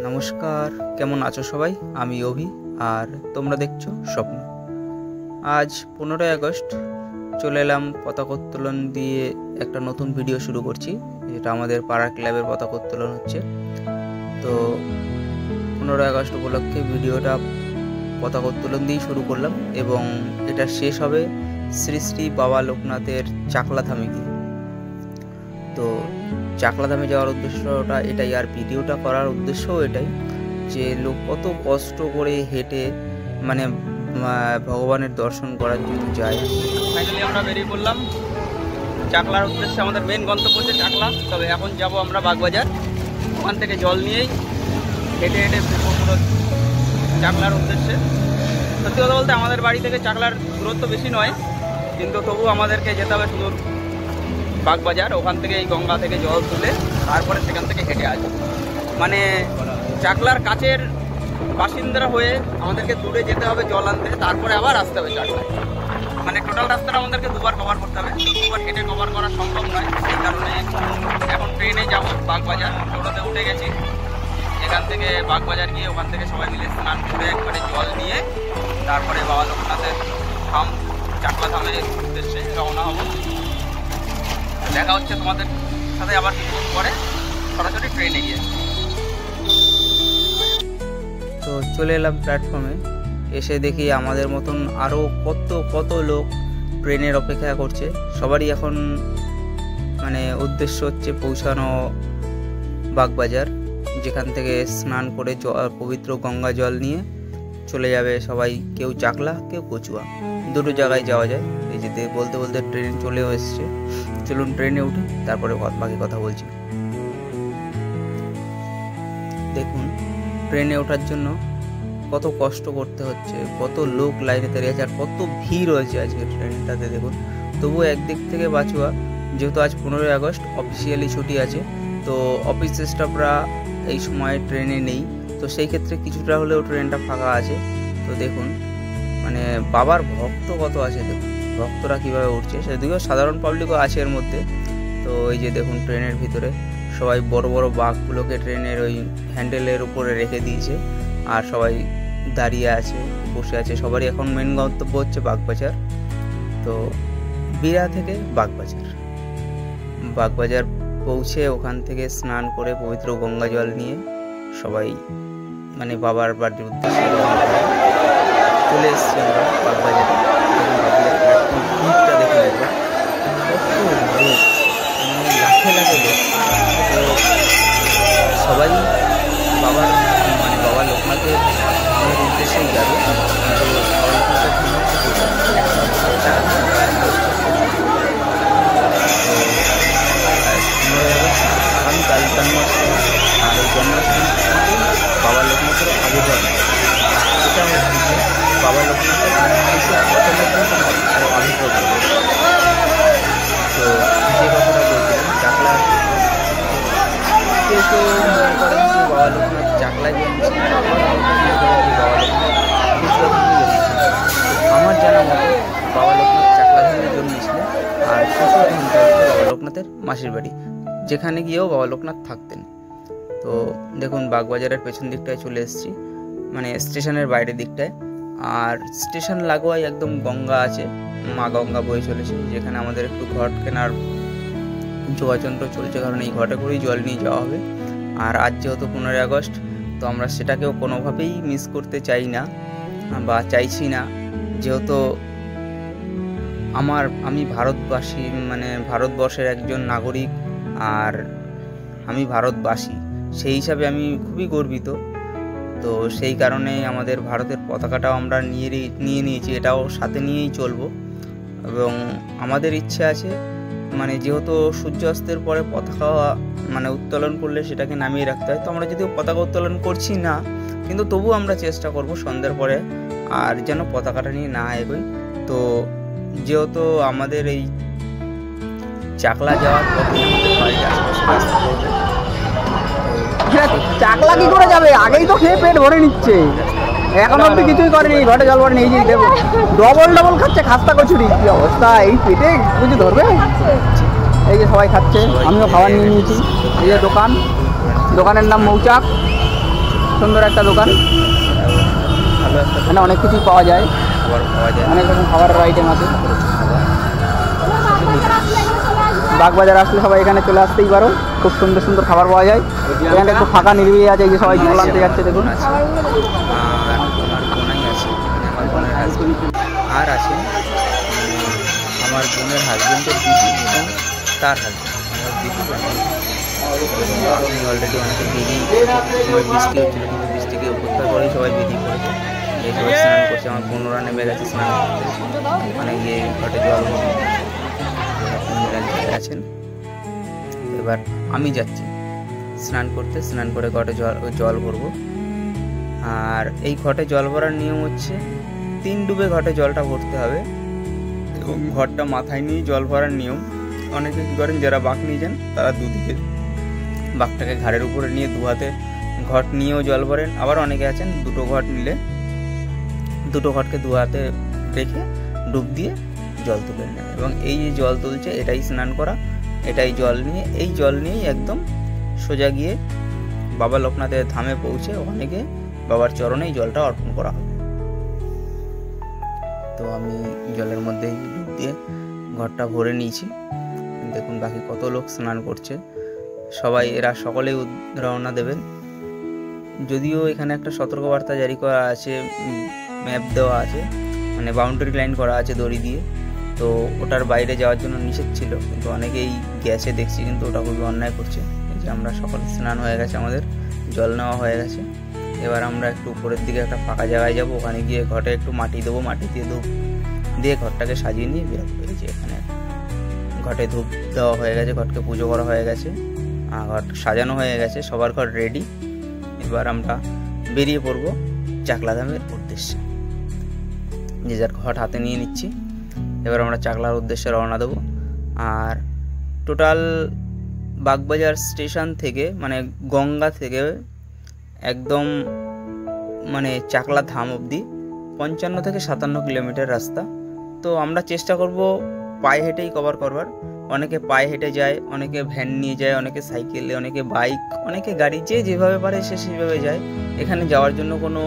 নমস্কার, কেমন আছো সবাই? আমি অভি আর তোমরা দেখছো স্বপ্ন। আজ 15ই আগস্ট চলে এলাম পতাকা উত্তোলন দিয়ে একটা নতুন ভিডিও শুরু করছি, যেটা আমাদের পাড়ার ক্লাবের পতাকা উত্তোলন হচ্ছে। তো 15ই আগস্ট উপলক্ষে ভিডিওটা পতাকা উত্তোলন দিয়েই শুরু করলাম এবং এটা শেষ হবে শ্রী শ্রী বাবা লোকনাথের চাকলা ধামে গিয়ে। তো চাকলা ধামে যাওয়ার উদ্দেশ্যটা এটাই, আর ভিডিওটা করার উদ্দেশ্যও এটাই যে লোক কত কষ্ট করে হেঁটে মানে ভগবানের দর্শন করার জন্য যায়। ফাইনালি আমরা বেরিয়ে পড়লাম চাকলার উদ্দেশ্যে। আমাদের মেন গন্তব্য হচ্ছে চাকলা, তবে এখন যাব আমরা বাগবাজার। ওখান থেকে জল নিয়েই হেঁটে হেঁটে পুরো চাকলার উদ্দেশ্যে। সত্যি কথা বলতে আমাদের বাড়ি থেকে চাকলার দূরত্ব বেশি নয়, কিন্তু তবু আমাদেরকে যেতে হবে শুধু বাগবাজার। ওখান থেকে এই গঙ্গা থেকে জল তুলে তারপরে সেখান থেকে হেঁটে আসবে। মানে চাকলার কাছের বাসিন্দারা হয়ে আমাদেরকে দূরে যেতে হবে জল আনতে, তারপরে আবার আসতে হবে চাকলায়। মানে টোটাল রাস্তাটা আমাদেরকে দুবার কভার করতে হবে, দুবার হেঁটে কভার করা সম্ভব নয়। সেই কারণে এখন ট্রেনে যাব বাগবাজার। টোটোতে উঠে গেছি, এখান থেকে বাগবাজার গিয়ে ওখান থেকে সবাই মিলে স্নান করে একবারে জল নিয়ে তারপরে বাবা লোকনাথের ধাম চাকলা ধামের উদ্দেশ্যে রওনা হব। দেখা হচ্ছে তোমাদের সাথে আবার কিছুক্ষণ পরে সরাসরি ট্রেনে গিয়ে। তো চলে এলাম প্ল্যাটফর্মে, এসে দেখি আমাদের মতন আরও কত লোক ট্রেনের অপেক্ষা করছে। সবারই এখন মানে উদ্দেশ্য হচ্ছে পৌঁছানো বাগবাজার, যেখান থেকে স্নান করে পবিত্র গঙ্গা জল নিয়ে চলে যাবে সবাই। কেউ চাকলা, কেউ কচুয়া, দুটো জায়গায় যাওয়া যায়। এই যে বলতে বলতে ট্রেন চলেও এসছে। চলুন ট্রেনে উঠি, তারপরে বাকি কথা বলছি। দেখুন ট্রেনে ওঠার জন্য কত কষ্ট করতে হচ্ছে, কত লোক লাইনে দাঁড়িয়ে আছে, আর কত ভিড় হয়েছে আজকে ট্রেনটাতে। দেখুন তবুও একদিক থেকে বাঁচুয়া, যেহেতু আজ 15ই আগস্ট অফিসিয়ালি ছুটি আছে, তো অফিস স্টাফরা এই সময় ট্রেনে নেই, তো সেই ক্ষেত্রে কিছুটা হলেও ট্রেনটা ফাঁকা আছে। তো দেখুন মানে বাবার ভক্ত কত আছে, দেখুন ভক্তরা কীভাবে উঠছে। সেদিকেও সাধারণ পাবলিকও আছে এর মধ্যে। তো এই যে দেখুন ট্রেনের ভিতরে সবাই বড় বড় বাঘগুলোকে ট্রেনের ওই হ্যান্ডেলের উপরে রেখে দিয়েছে, আর সবাই দাঁড়িয়ে আছে, বসে আছে। সবারই এখন মেন গন্তব্য হচ্ছে বাগবাজার। তো বিরা থেকে বাগবাজার পৌঁছে ওখান থেকে স্নান করে পবিত্র গঙ্গা জল নিয়ে সবাই মানে বাবার বাড়ির উদ্দেশ্যে চলে এসছি আমরা বাগবাজারে। ভিড়টা দেখে দেখবো কত লোক, মানে লাখে লোক। তো সবাই বাবা লোকনাথের উদ্দেশ্যেই যাবে। আগামীকাল জন্মাষ্টমী, আর এই জন্মাষ্টমী বাবা লোকনাথের আবির্ভাব। এটা হচ্ছে বাবা লোকনাথের আবির্ভাব। তো যে কথাটা বলছিলাম চাকলা, কেউ মনে করেন যে বাবা লোকনাথ চাকলায় জন্মেছে, আমার জানা মতো বাবা লোকনাথ চাকলা ধামে জন্মেছিলেন, আর শ্বশুর ধামটা হচ্ছে বাবা লোকনাথের মাসির বাড়ি, যেখানে গিয়েও বাবা লোকনাথ থাকতেন। তো দেখুন বাগবাজারের পেছন দিকটায় চলে এসেছি, মানে স্টেশনের বাইরের দিকটায়। আর স্টেশন লাগোয়াই একদম গঙ্গা আছে, মা গঙ্গা বয়ে চলেছে, যেখানে আমাদের একটু ঘট কেনার যোগাযন্ত্র চলছে, কারণ এই ঘটে করেই জল নিয়ে যাওয়া হবে। আর আজ যেহেতু 15ই আগস্ট, তো আমরা সেটাকেও কোনোভাবেই মিস করতে চাই না বা চাইছি না। যেহেতু আমি ভারতবাসী, মানে ভারতবর্ষের একজন নাগরিক, আর আমি ভারতবাসী, সেই হিসাবে আমি খুবই গর্বিত। তো সেই কারণে আমাদের ভারতের পতাকাটাও আমরা নিয়ে নিয়েছি, এটাও সাথে নিয়েই চলবো। এবং আমাদের ইচ্ছে আছে, মানে যেহেতু সূর্যাস্তের পরে পতাকা মানে উত্তোলন করলে সেটাকে নামিয়ে রাখতে হয়। তো আমরা যদিও পতাকা উত্তোলন করছি না, কিন্তু তবু আমরা চেষ্টা করব সন্ধ্যার পরে আর যেন পতাকাটা নিয়ে না এগোই। তো যেহেতু আমাদের এই চাকলা যাওয়ার পথে আমাদের বাড়ির আশেপাশে রাস্তা পড়বে, চাকলা কি করে যাবে? আগেই তো খেয়ে পেট ভরে নিচ্ছে, এখন অব্দি কিছুই করেনি। ঘটে জল ভরে নিয়ে দেবো, ডবল খাচ্ছে খাস্তা কচুরি। কি অবস্থা, এই পেটে কিছু ধরবে? এই যে সবাই খাচ্ছে, আমিও খাবার নিয়ে নিয়েছি। এই যে দোকানের নাম মৌচাক। সুন্দর একটা দোকান, ভালো একটা এখানে অনেক কিছুই পাওয়া যায়, খাবার পাওয়া যায়, অনেক রকম খাবারের আইটেম আছে। বাগবাজার আসলে সবাই এখানে চলে আসতেই পারো, খুব সুন্দর সুন্দর খাবার পাওয়া যায়। এখানে একটু ফাঁকা নিরিবিলি আছে, এই যে সবাই জল আনতে যাচ্ছে দেখুন। আর আমার বোনাই আছে, আমার বোনের হাজবেন্ড আর আছে আমার বোনের হাজবেন্ডের দিদি এবং তার হাজবেন্ড আমার দিদি। আমি অলরেডি অনেকে বেরিয়ে সময় বৃষ্টি হচ্ছিল, কিন্তু বৃষ্টিকে উপেক্ষা করেই সবাই বেরিয়ে পড়েছে, এই সবাই স্নান করছে। আমার বোনরা নেমে গেছে স্নান করতে, ওখানে গিয়ে ঘটে জল আছেন। এবার আমি যাচ্ছি স্নান করতে, স্নান করে ঘটে জল ভরবো। আর এই ঘটে জল ভরার নিয়ম হচ্ছে 3 ডুবে ঘটে জলটা ভরতে হবে এবং ঘটটা মাথায় নিয়ে জল ভরার নিয়ম। অনেকে কী করেন, যারা বাঁক নিয়ে যান তারা দুদিকে বাঁকটাকে ঘাড়ের উপরে নিয়ে 2 হাতে ঘট নিয়েও জল ভরেন। আবার অনেকে আছেন 2টো ঘট নিলে 2টো ঘটকে 2 হাতে রেখে ডুব দিয়ে জল তুলে নেন। এবং এই যে জল তুলছে এটাই স্নান করা, এটাই জল নিয়ে, এই জল নিয়েই একদম সোজা গিয়ে বাবা লোকনাথের ধামে পৌঁছে ওখানে গিয়ে বাবার চরণেই জলটা অর্পণ করা হবে। তো আমি জলের মধ্যেই ডুব দিয়ে ঘরটা ভরে নিয়েছি। দেখুন বাকি কত লোক স্নান করছে, সবাই এরা সকলেই রওনা দেবেন। যদিও এখানে একটা সতর্কবার্তা জারি করা আছে, ম্যাপ দেওয়া আছে, মানে বাউন্ডারি লাইন করা আছে দড়ি দিয়ে, তো ওটার বাইরে যাওয়ার জন্য নিষেধ ছিল, কিন্তু অনেকেই গেছে দেখছি, কিন্তু ওটা খুবই অন্যায় করছে। এই যে আমরা সকলে স্নান হয়ে গেছে, আমাদের জল নেওয়া হয়ে গেছে। এবার আমরা একটু উপরের দিকে একটা ফাঁকা জায়গায় যাব, ওখানে গিয়ে ঘটে একটু মাটি দেবো, মাটি দিয়ে ধূপ দিয়ে ঘরটাকে সাজিয়ে নিয়ে বেরোবো। এই যে এখানে ঘটে ধূপ দেওয়া হয়ে গেছে, ঘটকে পুজো করা হয়ে গেছে, ঘট সাজানো হয়ে গেছে, সবার ঘর রেডি। এবার আমরা বেরিয়ে পড়বো চাকলা ধামের উদ্দেশ্যে। যে যার ঘট হাতে নিয়ে নিচ্ছি, এবার আমরা চাকলার উদ্দেশ্যে রওনা দেবো। আর টোটাল বাগবাজার স্টেশন থেকে, মানে গঙ্গা থেকে একদম মানে চাকলা ধাম অবধি 55 থেকে 57 কিলোমিটার রাস্তা। তো আমরা চেষ্টা করব পায়ে হেঁটেই কভার করবার। অনেকে পায়ে হেঁটে যায়, অনেকে ভ্যান নিয়ে যায়, অনেকে সাইকেলে, অনেকে বাইক, অনেকে গাড়ি, যে যেভাবে পারে সে সেইভাবে যায়। এখানে যাওয়ার জন্য কোনো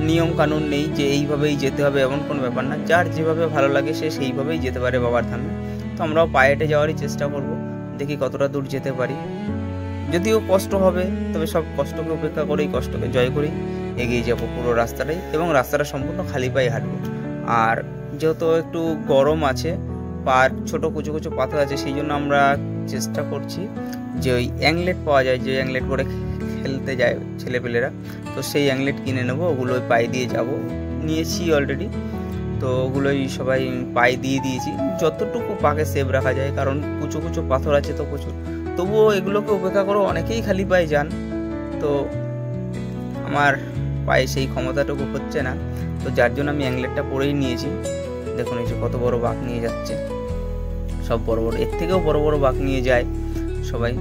নিয়ম কানুন নেই যে এইভাবেই যেতে হবে, এমন কোনো ব্যাপার না। যার যেভাবে ভালো লাগে সে সেইভাবেই যেতে পারে বাবার ধামে। তো আমরাও পায়ে হেঁটে যাওয়ারই চেষ্টা করব, দেখি কতটা দূর যেতে পারি। যদিও কষ্ট হবে, তবে সব কষ্টকে উপেক্ষা করেই, কষ্টকে জয় করেই এগিয়ে যাব পুরো রাস্তাটাই, এবং রাস্তাটা সম্পূর্ণ খালি পায়ে হাঁটবো। আর যেহেতু একটু গরম আছে, পার ছোটো কুচো কুচো পাথর আছে, সেই জন্য আমরা চেষ্টা করছি যে ওই অ্যাংলেট পাওয়া যায়, যে অ্যাংলেট করে খেলতে যায় ছেলেপেলেরা, তো সেই অ্যাংলেট কিনে নেবো, ওগুলো পায়ে দিয়ে যাব, নিয়েছি অলরেডি। তো ওগুলোই সবাই পায়ে দিয়ে দিয়েছি, যতটুকু পাকে সেভ রাখা যায়, কারণ কুচো কুচো পাথর আছে তো প্রচুর। তবুও এগুলোকে উপেক্ষা করে অনেকেই খালি পায়ে যান, তো আমার পায়ে সেই ক্ষমতাটুকু হচ্ছে না, তো যার জন্য আমি অ্যাংলেটটা পরেই নিয়েছি। দেখুন এই যে কত বড় বাঁক নিয়ে যাচ্ছে, সব বড় বড়, এর থেকেও বড় বড় বাঁক নিয়ে যায় সবাই।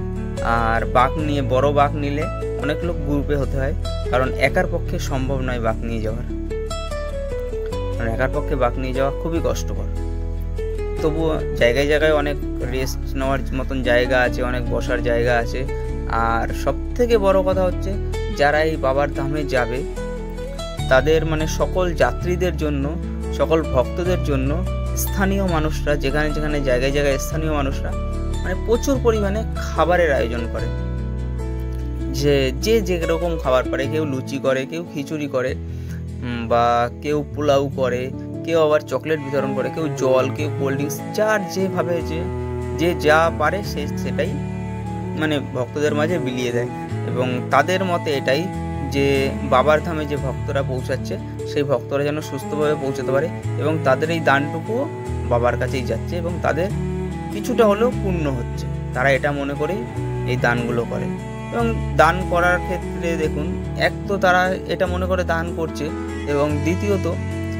আর বাঁক নিয়ে, বড় বাঁক নিলে অনেক লোক গ্রুপে হতে হয়, কারণ একার পক্ষে সম্ভব নয় বাঁক নিয়ে যাওয়ার, কারণ একার পক্ষে বাঁক নিয়ে যাওয়া খুবই কষ্টকর। তবুও জায়গায় জায়গায় অনেক রেস্ট নেওয়ার মতন জায়গা আছে, অনেক বসার জায়গা আছে। আর সব থেকে বড় কথা হচ্ছে, যারা এই বাবার ধামে যাবে তাদের মানে সকল যাত্রীদের জন্য, সকল ভক্তদের জন্য স্থানীয় মানুষরা, যেখানে যেখানে জায়গায় জায়গায় স্থানীয় মানুষরা মানে প্রচুর পরিমাণে খাবারের আয়োজন করে। যে যে যেরকম খাবার পারে, কেউ লুচি করে, কেউ খিচুড়ি করে, বা কেউ পোলাও করে, কেউ আবার চকলেট বিতরণ করে, কেউ জল, কেউ কোল্ড ড্রিঙ্কস, যার যেভাবে যে যা পারে সে সেটাই মানে ভক্তদের মাঝে বিলিয়ে দেয়। এবং তাদের মতে এটাই যে বাবার ধামে যে ভক্তরা পৌঁছাচ্ছে, সেই ভক্তরা যেন সুস্থভাবে পৌঁছাতে পারে, এবং তাদের এই দানটুকুও বাবার কাছেই যাচ্ছে, এবং তাদের কিছুটা হলেও পূর্ণ হচ্ছে। তারা এটা মনে করেই এই দানগুলো করে। এবং দান করার ক্ষেত্রে দেখুন, এক তো তারা এটা মনে করে দান করছে, এবং দ্বিতীয়ত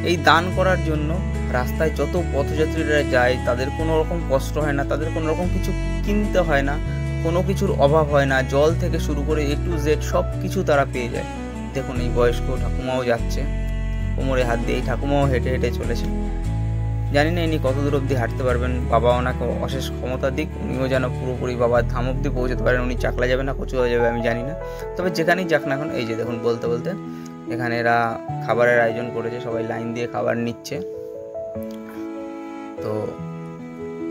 এই দান করার জন্য রাস্তায় যত পথযাত্রীরা যায় তাদের কোনো রকম কষ্ট হয় না, তাদের কোনো রকম কিছু কিনতে হয় না, কোনো কিছুর অভাব হয় না। জল থেকে শুরু করে A to Z সব কিছু তারা পেয়ে যায়। দেখুন এই বয়স্ক ঠাকুমাও যাচ্ছে, কোমরে হাত দিয়ে, এই ঠাকুমাও হেঁটে হেঁটে চলেছে। জানি না ইনি কত দূর অবধি হাঁটতে পারবেন। বাবা ওনাকে অশেষ ক্ষমতা দিক, উনিও যেন পুরোপুরি বাবার ধাম অবধি পৌঁছতে পারেন। উনি চাকলা যাবে না কচুয়া যাবে আমি জানি না, তবে যেখানেই যাক না এখন। এই যে দেখুন বলতে বলতে এখানে এরা খাবারের আয়োজন করেছে, সবাই লাইন দিয়ে খাবার নিচ্ছে। তো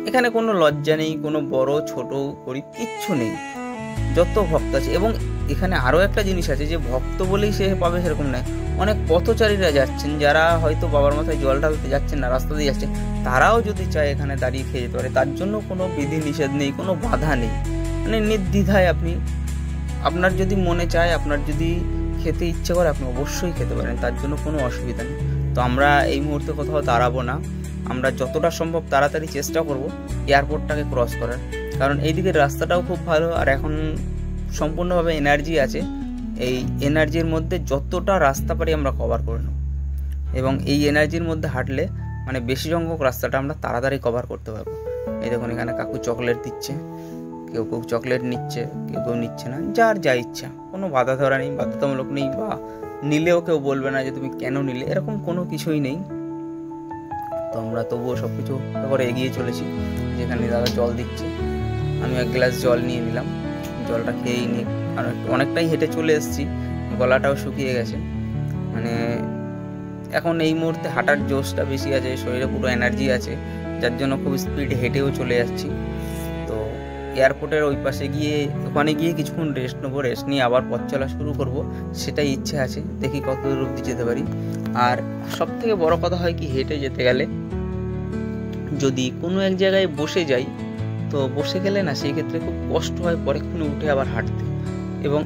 এখানে কোনো লজ্জা নেই, কোনো বড় ছোট গরিব কিচ্ছু নেই, যত ভক্ত আছে। এবং এখানে আরও একটা জিনিস আছে যে ভক্ত বলেই সে পাবে সেরকম নয়, অনেক পথচারীরা যাচ্ছেন যারা হয়তো বাবার মাথায় জল ঢালতে যাচ্ছেন না, রাস্তা দিয়ে যাচ্ছেন, তারাও যদি চায় এখানে দাঁড়িয়ে খেয়ে যেতে পারে। তার জন্য কোনো বিধি নিষেধ নেই, কোনো বাধা নেই, মানে নির্দ্বিধায় আপনি আপনার যদি মনে চায়, আপনার যদি খেতে ইচ্ছে করে আপনি অবশ্যই খেতে পারেন, তার জন্য কোনো অসুবিধা নেই। তো আমরা এই মুহূর্তে কোথাও দাঁড়াবো না, আমরা যতটা সম্ভব তাড়াতাড়ি চেষ্টা করব এয়ারপোর্টটাকে ক্রস করার, কারণ এইদিকের রাস্তাটাও খুব ভালো আর এখন সম্পূর্ণভাবে এনার্জি আছে। এই এনার্জির মধ্যে যতটা রাস্তা পারি আমরা কভার করে নেব, এবং এই এনার্জির মধ্যে হাঁটলে মানে বেশি সংখ্যক রাস্তাটা আমরা তাড়াতাড়ি কভার করতে পারবো। এই দেখুন এখানে কাকু চকলেট দিচ্ছে, কেউ কেউ চকলেট নিচ্ছে, কেউ কেউ নিচ্ছে না, যার যা ইচ্ছা, কোনো বাধা ধরা নেই, বাধ্যতামূলক নেই, বা নিলেও কেউ বলবে না যে তুমি কেন নিলে, এরকম কোনো কিছুই নেই। তো আমরা তবুও সব কিছু করে এগিয়ে চলেছি। যেখানে দাদা জল দিচ্ছে, আমি এক গ্লাস জল নিয়ে নিলাম, জলটা খেয়েই নিই, আর অনেকটাই হেঁটে চলে এসেছি, গলাটাও শুকিয়ে গেছে। মানে এখন এই মুহূর্তে হাঁটার জোশটা বেশি আছে, শরীরে পুরো এনার্জি আছে, যার জন্য খুব স্পিড হেঁটেও চলে যাচ্ছি। তো এয়ারপোর্টের ওই পাশে গিয়ে ওখানে গিয়ে কিছুক্ষণ রেস্ট নেবো, রেস্ট নিয়ে আবার পথ চলা শুরু করব, সেটাই ইচ্ছে আছে, দেখি কত দূর অবধি যেতে পারি। আর সব থেকে বড় কথা হয় কি, হেঁটে যেতে গেলে যদি কোনো এক জায়গায় বসে যাই, তো বসে গেলে না সেই ক্ষেত্রে খুব কষ্ট হয় পরেক্ষণে উঠে আবার হাঁটতে, এবং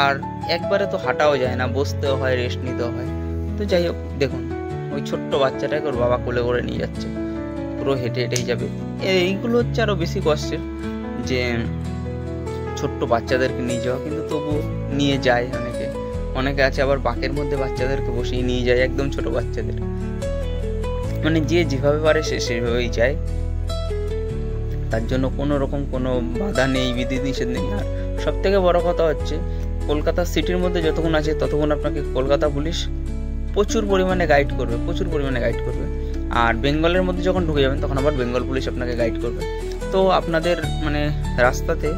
আর একবারে তো হাঁটাও যায় না, বসতেও হয়, রেস্ট নিতেও হয়। তো যাই হোক, দেখুন ওই ছোট্ট বাচ্চাটাকে ওর বাবা কোলে করে নিয়ে যাচ্ছে, পুরো হেঁটে হেঁটেই যাবে। এইগুলো হচ্ছে আরও বেশি কষ্টের, যে ছোট্ট বাচ্চাদেরকে নিয়ে যাওয়া, কিন্তু তবু নিয়ে যায় অনেকে আছে আবার বাকের মধ্যে বাচ্চাদেরকে বসিয়ে নিয়ে যায়, একদম ছোট বাচ্চাদের, মানে যে যেভাবে পারে সে সেভাবেই যায়, তার জন্য কোনো রকম কোনো বাধা নেই, বিধি নিষেধ নেই। আর সব থেকে বড় কথা হচ্ছে কলকাতা সিটির মধ্যে যতক্ষণ আছে ততক্ষণ আপনাকে কলকাতা পুলিশ প্রচুর পরিমাণে গাইড করবে, আর বেঙ্গলের মধ্যে যখন ঢুকে যাবেন তখন আবার বেঙ্গল পুলিশ আপনাকে গাইড করবে। তো আপনাদের মানে রাস্তাতে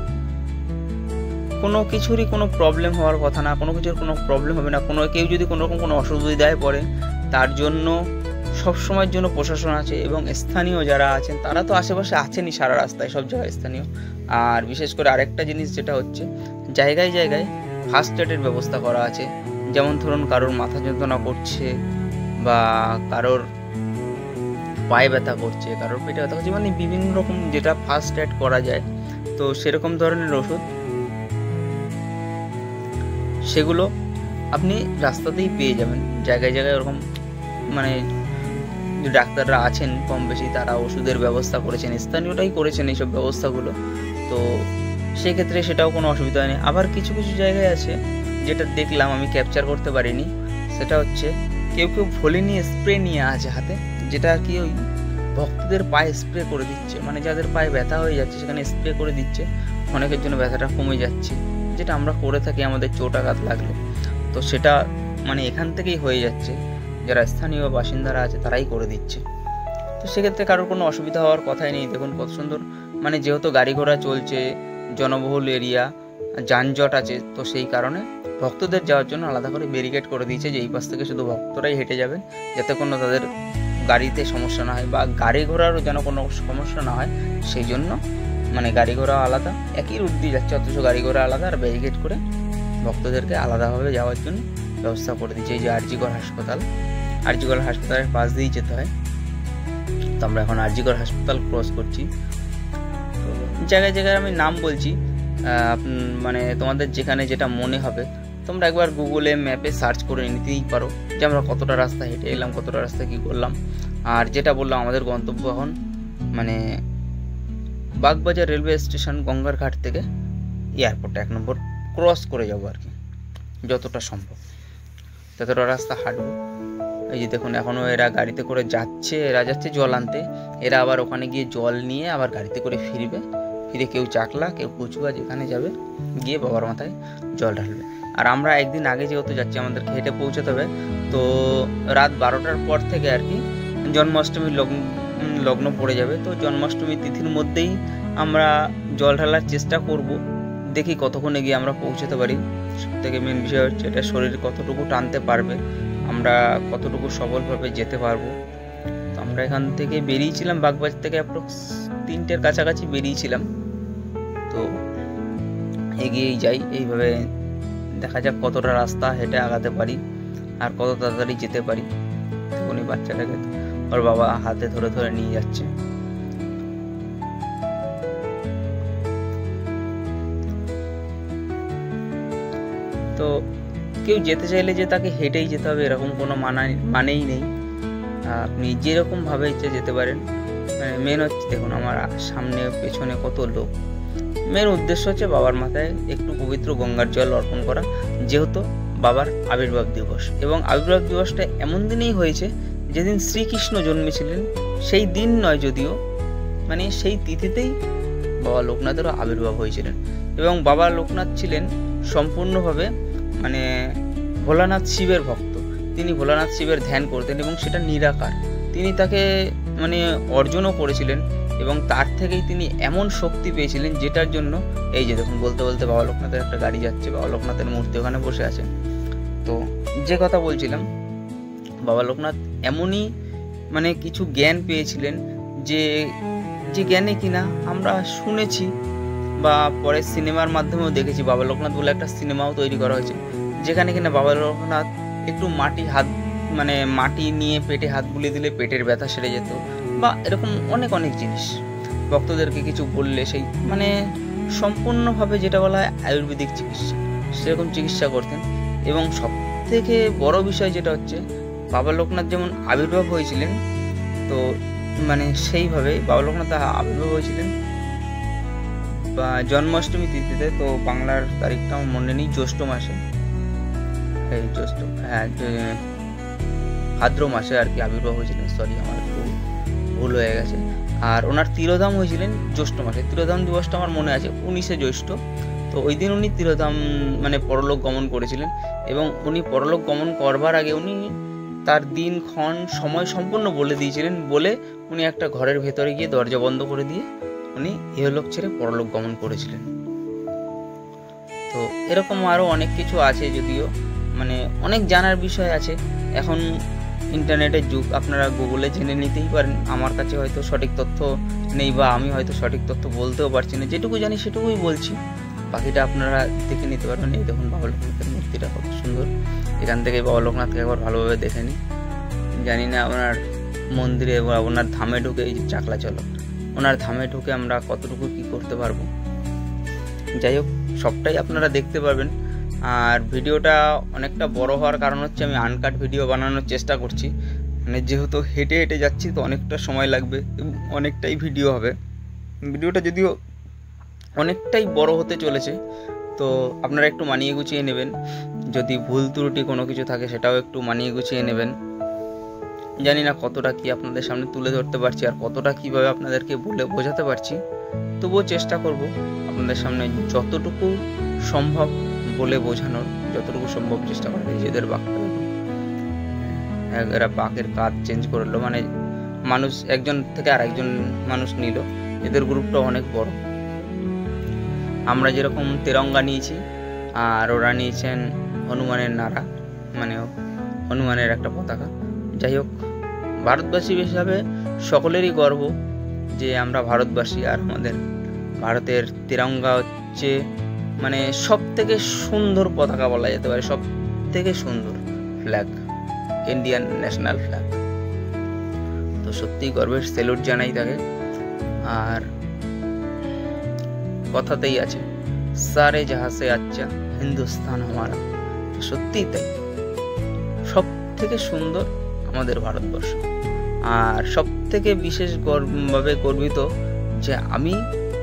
কোনো কিছুরই কোনো প্রবলেম হওয়ার কথা না, কোনো কিছুর কোনো প্রবলেম হবে না। কেউ যদি কোনো রকম কোনো অসুবিধায় পড়ে, তার জন্য সবসময়ের জন্য প্রশাসন আছে, এবং স্থানীয় যারা আছেন তারা তো আশেপাশে আছেনই, সারা রাস্তায় সব জায়গায় স্থানীয়। আর বিশেষ করে আরেকটা জিনিস যেটা হচ্ছে, জায়গায় জায়গায় ফার্স্ট এডের ব্যবস্থা করা আছে। যেমন ধরুন কারোর মাথা যন্ত্রণা করছে, বা কারোর পায়ে ব্যথা করছে, কারোর পেটে ব্যথা করছে, মানে বিভিন্ন রকম যেটা ফার্স্ট এড করা যায়, তো সেরকম ধরনের ওষুধ সেগুলো আপনি রাস্তাতেই পেয়ে যাবেন। জায়গায় জায়গায় ওরকম মানে ডাক্তাররা আছেন কম বেশি, তারা ওষুধের ব্যবস্থা করেছেন, স্থানীয়টাই করেছেন এইসব ব্যবস্থাগুলো। তো সেক্ষেত্রে সেটাও কোনো অসুবিধা নেই। আবার কিছু কিছু জায়গায় আছে যেটা দেখলাম, আমি ক্যাপচার করতে পারিনি, সেটা হচ্ছে কেউ কেউ ভোলে নিয়ে স্প্রে নিয়ে আছে হাতে, যেটা কি ওই ভক্তদের পায়ে স্প্রে করে দিচ্ছে, মানে যাদের পায়ে ব্যথা হয়ে যাচ্ছে সেখানে স্প্রে করে দিচ্ছে, অনেকের জন্য ব্যথাটা কমে যাচ্ছে, যেটা আমরা করে থাকি আমাদের চোট আঘাত লাগলে। তো সেটা মানে এখান থেকেই হয়ে যাচ্ছে, যারা স্থানীয় বাসিন্দারা আছে তারাই করে দিচ্ছে। তো সেক্ষেত্রে কারোর কোনো অসুবিধা হওয়ার কথাই নেই। দেখুন কত সুন্দর, মানে যেহেতু গাড়ি ঘোড়া চলছে, জনবহুল এরিয়া, যানজট আছে, তো সেই কারণে ভক্তদের যাওয়ার জন্য আলাদা করে ব্যারিকেড করে দিয়েছে, যে এই পাশ থেকে শুধু ভক্তরাই হেঁটে যাবেন, যাতে কোনো তাদের গাড়িতে সমস্যা না হয়, বা গাড়ি ঘোড়ারও যেন কোনো সমস্যা না হয়, সেই জন্য মানে গাড়ি ঘোড়া আলাদা, একই রুট দিয়ে যাচ্ছে অথচ গাড়ি ঘোড়া আলাদা, আর ব্যারিকেড করে ভক্তদেরকে আলাদাভাবে যাওয়ার জন্য ব্যবস্থা করে দিচ্ছে। এই যে আরজিকর হাসপাতালের পাশ দিয়েই যেতে হয়, তো আমরা এখন আরজিকর হাসপাতাল ক্রস করছি। তো জায়গায় জায়গায় আমি নাম বলছি, মানে তোমাদের যেখানে যেটা মনে হবে তোমরা একবার গুগলে ম্যাপে সার্চ করে নিতেই পারো, যে আমরা কতটা রাস্তা হেঁটে এলাম, কতটা রাস্তা কী করলাম। আর যেটা বললাম, আমাদের গন্তব্য এখন মানে বাগবাজার রেলওয়ে স্টেশন, গঙ্গার ঘাট থেকে এয়ারপোর্ট 1 নম্বর ক্রস করে যাবো আর কি, যতটা সম্ভব ততটা রাস্তা হাঁটবো। এই যে দেখুন এখনও এরা গাড়িতে করে যাচ্ছে, জল আনতে, এরা আবার ওখানে গিয়ে জল নিয়ে আবার গাড়িতে করে ফিরে কেউ চাকলা, কেউ কচুয়া, যেখানে যাবে গিয়ে বাবার মাথায় জল ঢালবে। আর আমরা একদিন আগে যেহেতু যাচ্ছি, আমাদেরকে হেঁটে পৌঁছাতে হবে, তো রাত 12টার পর থেকে আর কি জন্মাষ্টমীর লগ্ন পড়ে যাবে। তো জন্মাষ্টমী তিথির মধ্যেই আমরা জল ঢালার চেষ্টা করব, দেখি কতক্ষণে গিয়ে আমরা পৌঁছতে পারি। সবথেকে মেন বিষয় হচ্ছে এটা শরীর কতটুকু টানতে পারবে, আমরা কতটুকু সফলভাবে যেতে পারবো। তো আমরা এখান থেকে বেরিয়েছিলাম, বাগবাজার থেকে অ্যাপ্রক্স 3টের কাছাকাছি বেরিয়েছিলাম। তো এগিয়েই যাই, এইভাবে দেখা যাক কতটা রাস্তা হেঁটে আগাতে পারি আর কত তাড়াতাড়ি যেতে পারি। উনি বাচ্চাটাকে ওর বাবা হাতে ধরে ধরে নিয়ে যাচ্ছে। তো কেউ যেতে চাইলে যে তাকে হেঁটেই যেতে হবে এরকম কোনো মানেই নেই, আপনি যেরকমভাবে ইচ্ছে যেতে পারেন। মেন হচ্ছে দেখুন আমার সামনে পেছনে কত লোক। মেন উদ্দেশ্য হচ্ছে বাবার মাথায় একটু পবিত্র গঙ্গার জল অর্পণ করা, যেহেতু বাবার আবির্ভাব দিবস। এবং আবির্ভাব দিবসটা এমন দিনেই হয়েছে যেদিন শ্রীকৃষ্ণ জন্মেছিলেন, সেই দিন নয় যদিও, মানে সেই তিথিতেই বাবা লোকনাথেরও আবির্ভাব হয়েছিলেন। এবং বাবা লোকনাথ ছিলেন সম্পূর্ণভাবে মানে ভোলানাথ শিবের ভক্ত। তিনি ভোলানাথ শিবের ধ্যান করতেন এবং সেটা নিরাকার। তিনি তাকে মানে অর্জনও করেছিলেন এবং তার থেকেই তিনি এমন শক্তি পেয়েছিলেন, যেটার জন্য এই যে দেখুন বলতে বলতে বাবা লোকনাথের একটা গাড়ি যাচ্ছে, বাবা লোকনাথের মূর্তি ওখানে বসে আছে। তো যে কথা বলছিলাম, বাবা লোকনাথ এমনই মানে কিছু জ্ঞান পেয়েছিলেন যে জ্ঞানে কিনা আমরা শুনেছি বা পরে সিনেমার মাধ্যমেও দেখেছি। বাবা লোকনাথ বলে একটা সিনেমাও তৈরি করা হয়েছে, যেখানে কিনা বাবা লোকনাথ একটু মাটি নিয়ে পেটে হাত বুলিয়ে দিলে পেটের ব্যথা সেরে যেত, বা এরকম অনেক অনেক জিনিস ভক্তদেরকে কিছু বললে সেই মানে সম্পূর্ণভাবে যেটা বলা হয় আয়ুর্বেদিক চিকিৎসা, সেরকম চিকিৎসা করতেন। এবং সব থেকে বড় বিষয় যেটা হচ্ছে, বাবা লোকনাথ যেমন আবির্ভাব হয়েছিলেন, তো মানে সেইভাবে বাবা লোকনাথ আবির্ভাব হয়েছিলেন বা জন্মাষ্টমী তিথিতে। তো বাংলার তারিখটা আমার মনে নেই, জ্যৈষ্ঠ মাসে, এই জ্যৈষ্ঠ ভাদ্র মাসে আর কি আবির্ভাব হয়েছিলেন। সরি, আমার একটু ভুল হয়ে গেছে। আর ওনার তিরোধাম হয়েছিলেন জ্যৈষ্ঠ মাসে। তিরোধাম দিবসটা আমার মনে আছে 19শে জ্যৈষ্ঠ। তো ওই দিন উনি তিরোধাম মানে পরলোক গমন করেছিলেন। এবং উনি পরলোক গমন করবার আগে উনি তার দিনক্ষণ সময় সম্পূর্ণ বলে দিয়েছিলেন, বলে উনি একটা ঘরের ভেতরে গিয়ে দরজা বন্ধ করে দিয়ে উনি ইহলোক ছেড়ে পরলোক গমন করেছিলেন। তো এরকম আরও অনেক কিছু আছে, যদিও মানে অনেক জানার বিষয় আছে। এখন ইন্টারনেটের যুগ, আপনারা গুগলে জেনে নিতেই পারেন। আমার কাছে হয়তো সঠিক তথ্য নেই বা আমি হয়তো সঠিক তথ্য বলতেও পারছি না, যেটুকু জানি সেটুকুই বলছি, বাকিটা আপনারা দেখে নিতে পারবেন। এই দেখুন বাবা লোকনাথের মূর্তিটা কত সুন্দর। এখান থেকে বাবা লোকনাথকে একবার ভালোভাবে দেখে নিই। জানি না ওনার মন্দিরে বা ওনার ধামে ঢুকে, এই যে চাকলা চলো, ওনার ধামে ঢুকে আমরা কতটুকু কি করতে পারবো। যাই হোক, সবটাই আপনারা দেখতে পারবেন। আর ভিডিওটা অনেকটা বড় হওয়ার কারণ হচ্ছে আমি আনকাট ভিডিও বানানোর চেষ্টা করছি। মানে যেহেতু হেঁটে হেঁটে যাচ্ছি, তো অনেকটা সময় লাগবে, অনেকটাই ভিডিও হবে। ভিডিওটা যদিও অনেকটাই বড় হতে চলেছে, তো আপনারা একটু মানিয়ে গুছিয়ে নেবেন। যদি ভুল ত্রুটি কোনো কিছু থাকে সেটাও একটু মানিয়ে গুছিয়ে নেবেন। জানি না কতটা কি আপনাদের সামনে তুলে ধরতে পারছি আর কতটা কিভাবে আপনাদেরকে বলে বোঝাতে পারছি, তবুও চেষ্টা করব আপনাদের সামনে যতটুকু সম্ভব বলে বোঝানোর, যতটুকু সম্ভব চেষ্টা করবে। নিজেদের বাঘটা এরা বাঘের কাজ চেঞ্জ করলো, মানে মানুষ একজন থেকে আরেকজন মানুষ নিল। এদের গ্রুপটা অনেক বড়। আমরা যেরকম তেরঙ্গা নিয়েছি আর ওরা নিয়েছেন হনুমানের নাড়া, মানে হনুমানের একটা পতাকা। যাই হোক, ভারতবাসী হিসাবে সকলেরই গর্ব যে আমরা ভারতবাসী। আর আমাদের ভারতের তিরঙ্গা হচ্ছে মানে সব থেকে সুন্দর পতাকা বলা যেতে পারে, সব থেকে সুন্দর ফ্ল্যাগ, ইন্ডিয়ান ন্যাশনাল ফ্ল্যাগ। তো সত্যিই গর্বের, স্যালুট জানাই তাকে। আর কথাতেই আছে, সারে জাহাসে আচ্ছা হিন্দুস্তান আমারা। সত্যিই তাই, সব থেকে সুন্দর আমাদের ভারতবর্ষ। আর সব থেকে বিশেষভাবে গর্বিত যে আমি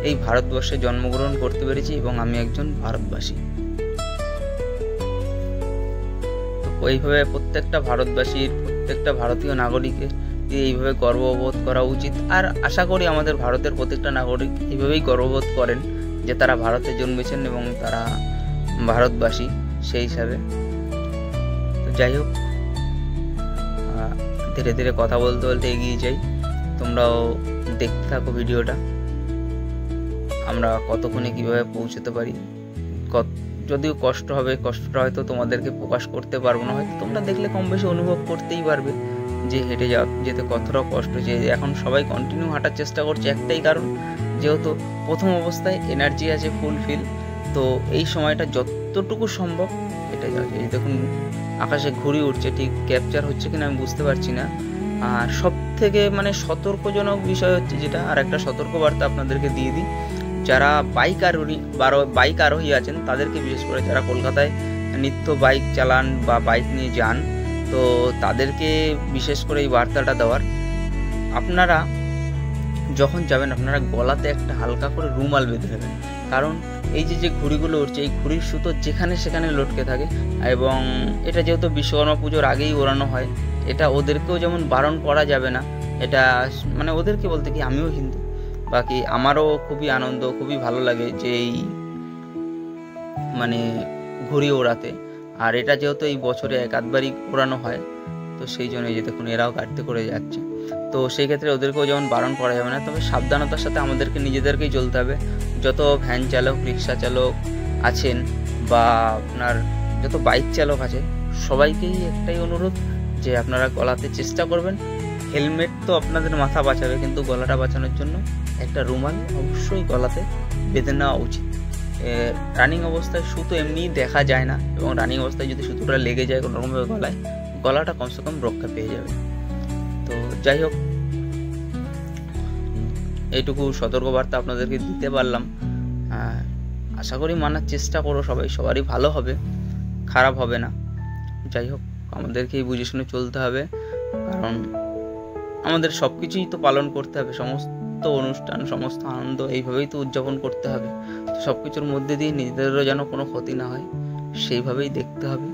এই ভারতবর্ষে জন্মগ্রহণ করতে পেরেছি এবং আমি একজন ভারতবাসী। তো ওইভাবে প্রত্যেকটা ভারতবাসীর, প্রত্যেকটা ভারতীয় নাগরিকের এইভাবে গর্ববোধ করা উচিত। আর আশা করি আমাদের ভারতের প্রত্যেকটা নাগরিক এইভাবেই গর্ববোধ করেন যে তারা ভারতে জন্মেছেন এবং তারা ভারতবাসী সেই হিসাবে। তো যাই হোক, ধীরে ধীরে কথা বলতে বলতে এগিয়ে যাই। তোমরাও দেখতে থাকো ভিডিওটা, আমরা কতক্ষণে কীভাবে পৌঁছতে পারি। যদিও কষ্ট হবে, কষ্টটা হয়তো তোমাদেরকে প্রকাশ করতে পারবো না, হয়তো তোমরা দেখলে কম বেশি অনুভব করতেই পারবে যে হেঁটে যেতে কতটা কষ্ট। যে এখন সবাই কন্টিনিউ হাঁটার চেষ্টা করছে, একটাই কারণ, যেহেতু প্রথম অবস্থায় এনার্জি আছে ফুলফিল, তো এই সময়টা যতটুকু সম্ভব হেঁটে যাওয়া যায়। দেখুন আকাশে ঘুড়ি উঠছে, ঠিক ক্যাপচার হচ্ছে কিনা আমি বুঝতে পারছি না। আর সব থেকে মানে সতর্কজনক বিষয় হচ্ছে যেটা, আর একটা সতর্কবার্তা আপনাদেরকে দিয়ে দিই, যারা বাইক আরোহী আছেন তাদেরকে, বিশেষ করে যারা কলকাতায় নিত্য বাইক চালান বা বাইক নিয়ে যান, তো তাদেরকে বিশেষ করে এই বার্তাটা দেওয়ার, আপনারা যখন যাবেন আপনারা গলাতে একটা হালকা করে রুমাল বেঁধে নেবেন। কারণ এই যে ঘুড়িগুলো উঠছে, এই ঘুড়ির সুতো যেখানে সেখানে লটকে থাকে, এবং এটা যেহেতু বিশ্বকর্মা পুজোর আগেই ওড়ানো হয়, এটা ওদেরকেও যেমন বারণ করা যাবে না। এটা মানে ওদেরকে বলতে কি, আমিও হিন্দু, বাকি আমারও খুবই আনন্দ, খুবই ভালো লাগে যে এই মানে ঘুড়ি ওড়াতে। আর এটা যেহেতু এই বছরে এক আধবারই ওড়ানো হয়, তো সেই জন্য যে দেখুন এরাও গাড়িতে করে যাচ্ছে, তো সেই ক্ষেত্রে ওদেরকেও যেমন বারণ করা যাবে না, তবে সাবধানতার সাথে আমাদেরকে নিজেদেরকেই চলতে হবে। যত ভ্যান চালক, রিক্সা চালক আছেন বা আপনার যত বাইক চালক আছে, সবাইকেই একটাই অনুরোধ যে আপনারা গলাতে চেষ্টা করবেন। হেলমেট তো আপনাদের মাথা বাঁচাবে, কিন্তু গলাটা বাঁচানোর জন্য একটা রুমাল অবশ্যই গলাতে বেঁধে নেওয়া উচিত। রানিং অবস্থায় সুতো এমনিই দেখা যায় না, এবং রানিং অবস্থায় যদি সুতোটা লেগে যায় কোনোরকমভাবে গলায়, গলাটা কমসে কম রক্ষা পেয়ে যাবে। তো যাই হোক, এইটুকু সতর্কবার্তা আপনাদেরকে দিতে পারলাম। আশা করি মানার চেষ্টা করো সবাই, সবারই ভালো হবে, খারাপ হবে না। যাই হোক, আমাদেরকেই বুঝে শুনে চলতে হবে, কারণ আমাদের সব কিছুই তো পালন করতে হবে, সমস্ত অনুষ্ঠান, সমস্ত আনন্দ এইভাবেই তো উদযাপন করতে হবে। তো সব কিছুর মধ্যে দিয়ে নিজেদেরও যেন কোনো ক্ষতি না হয়, সেইভাবেই দেখতে হবে।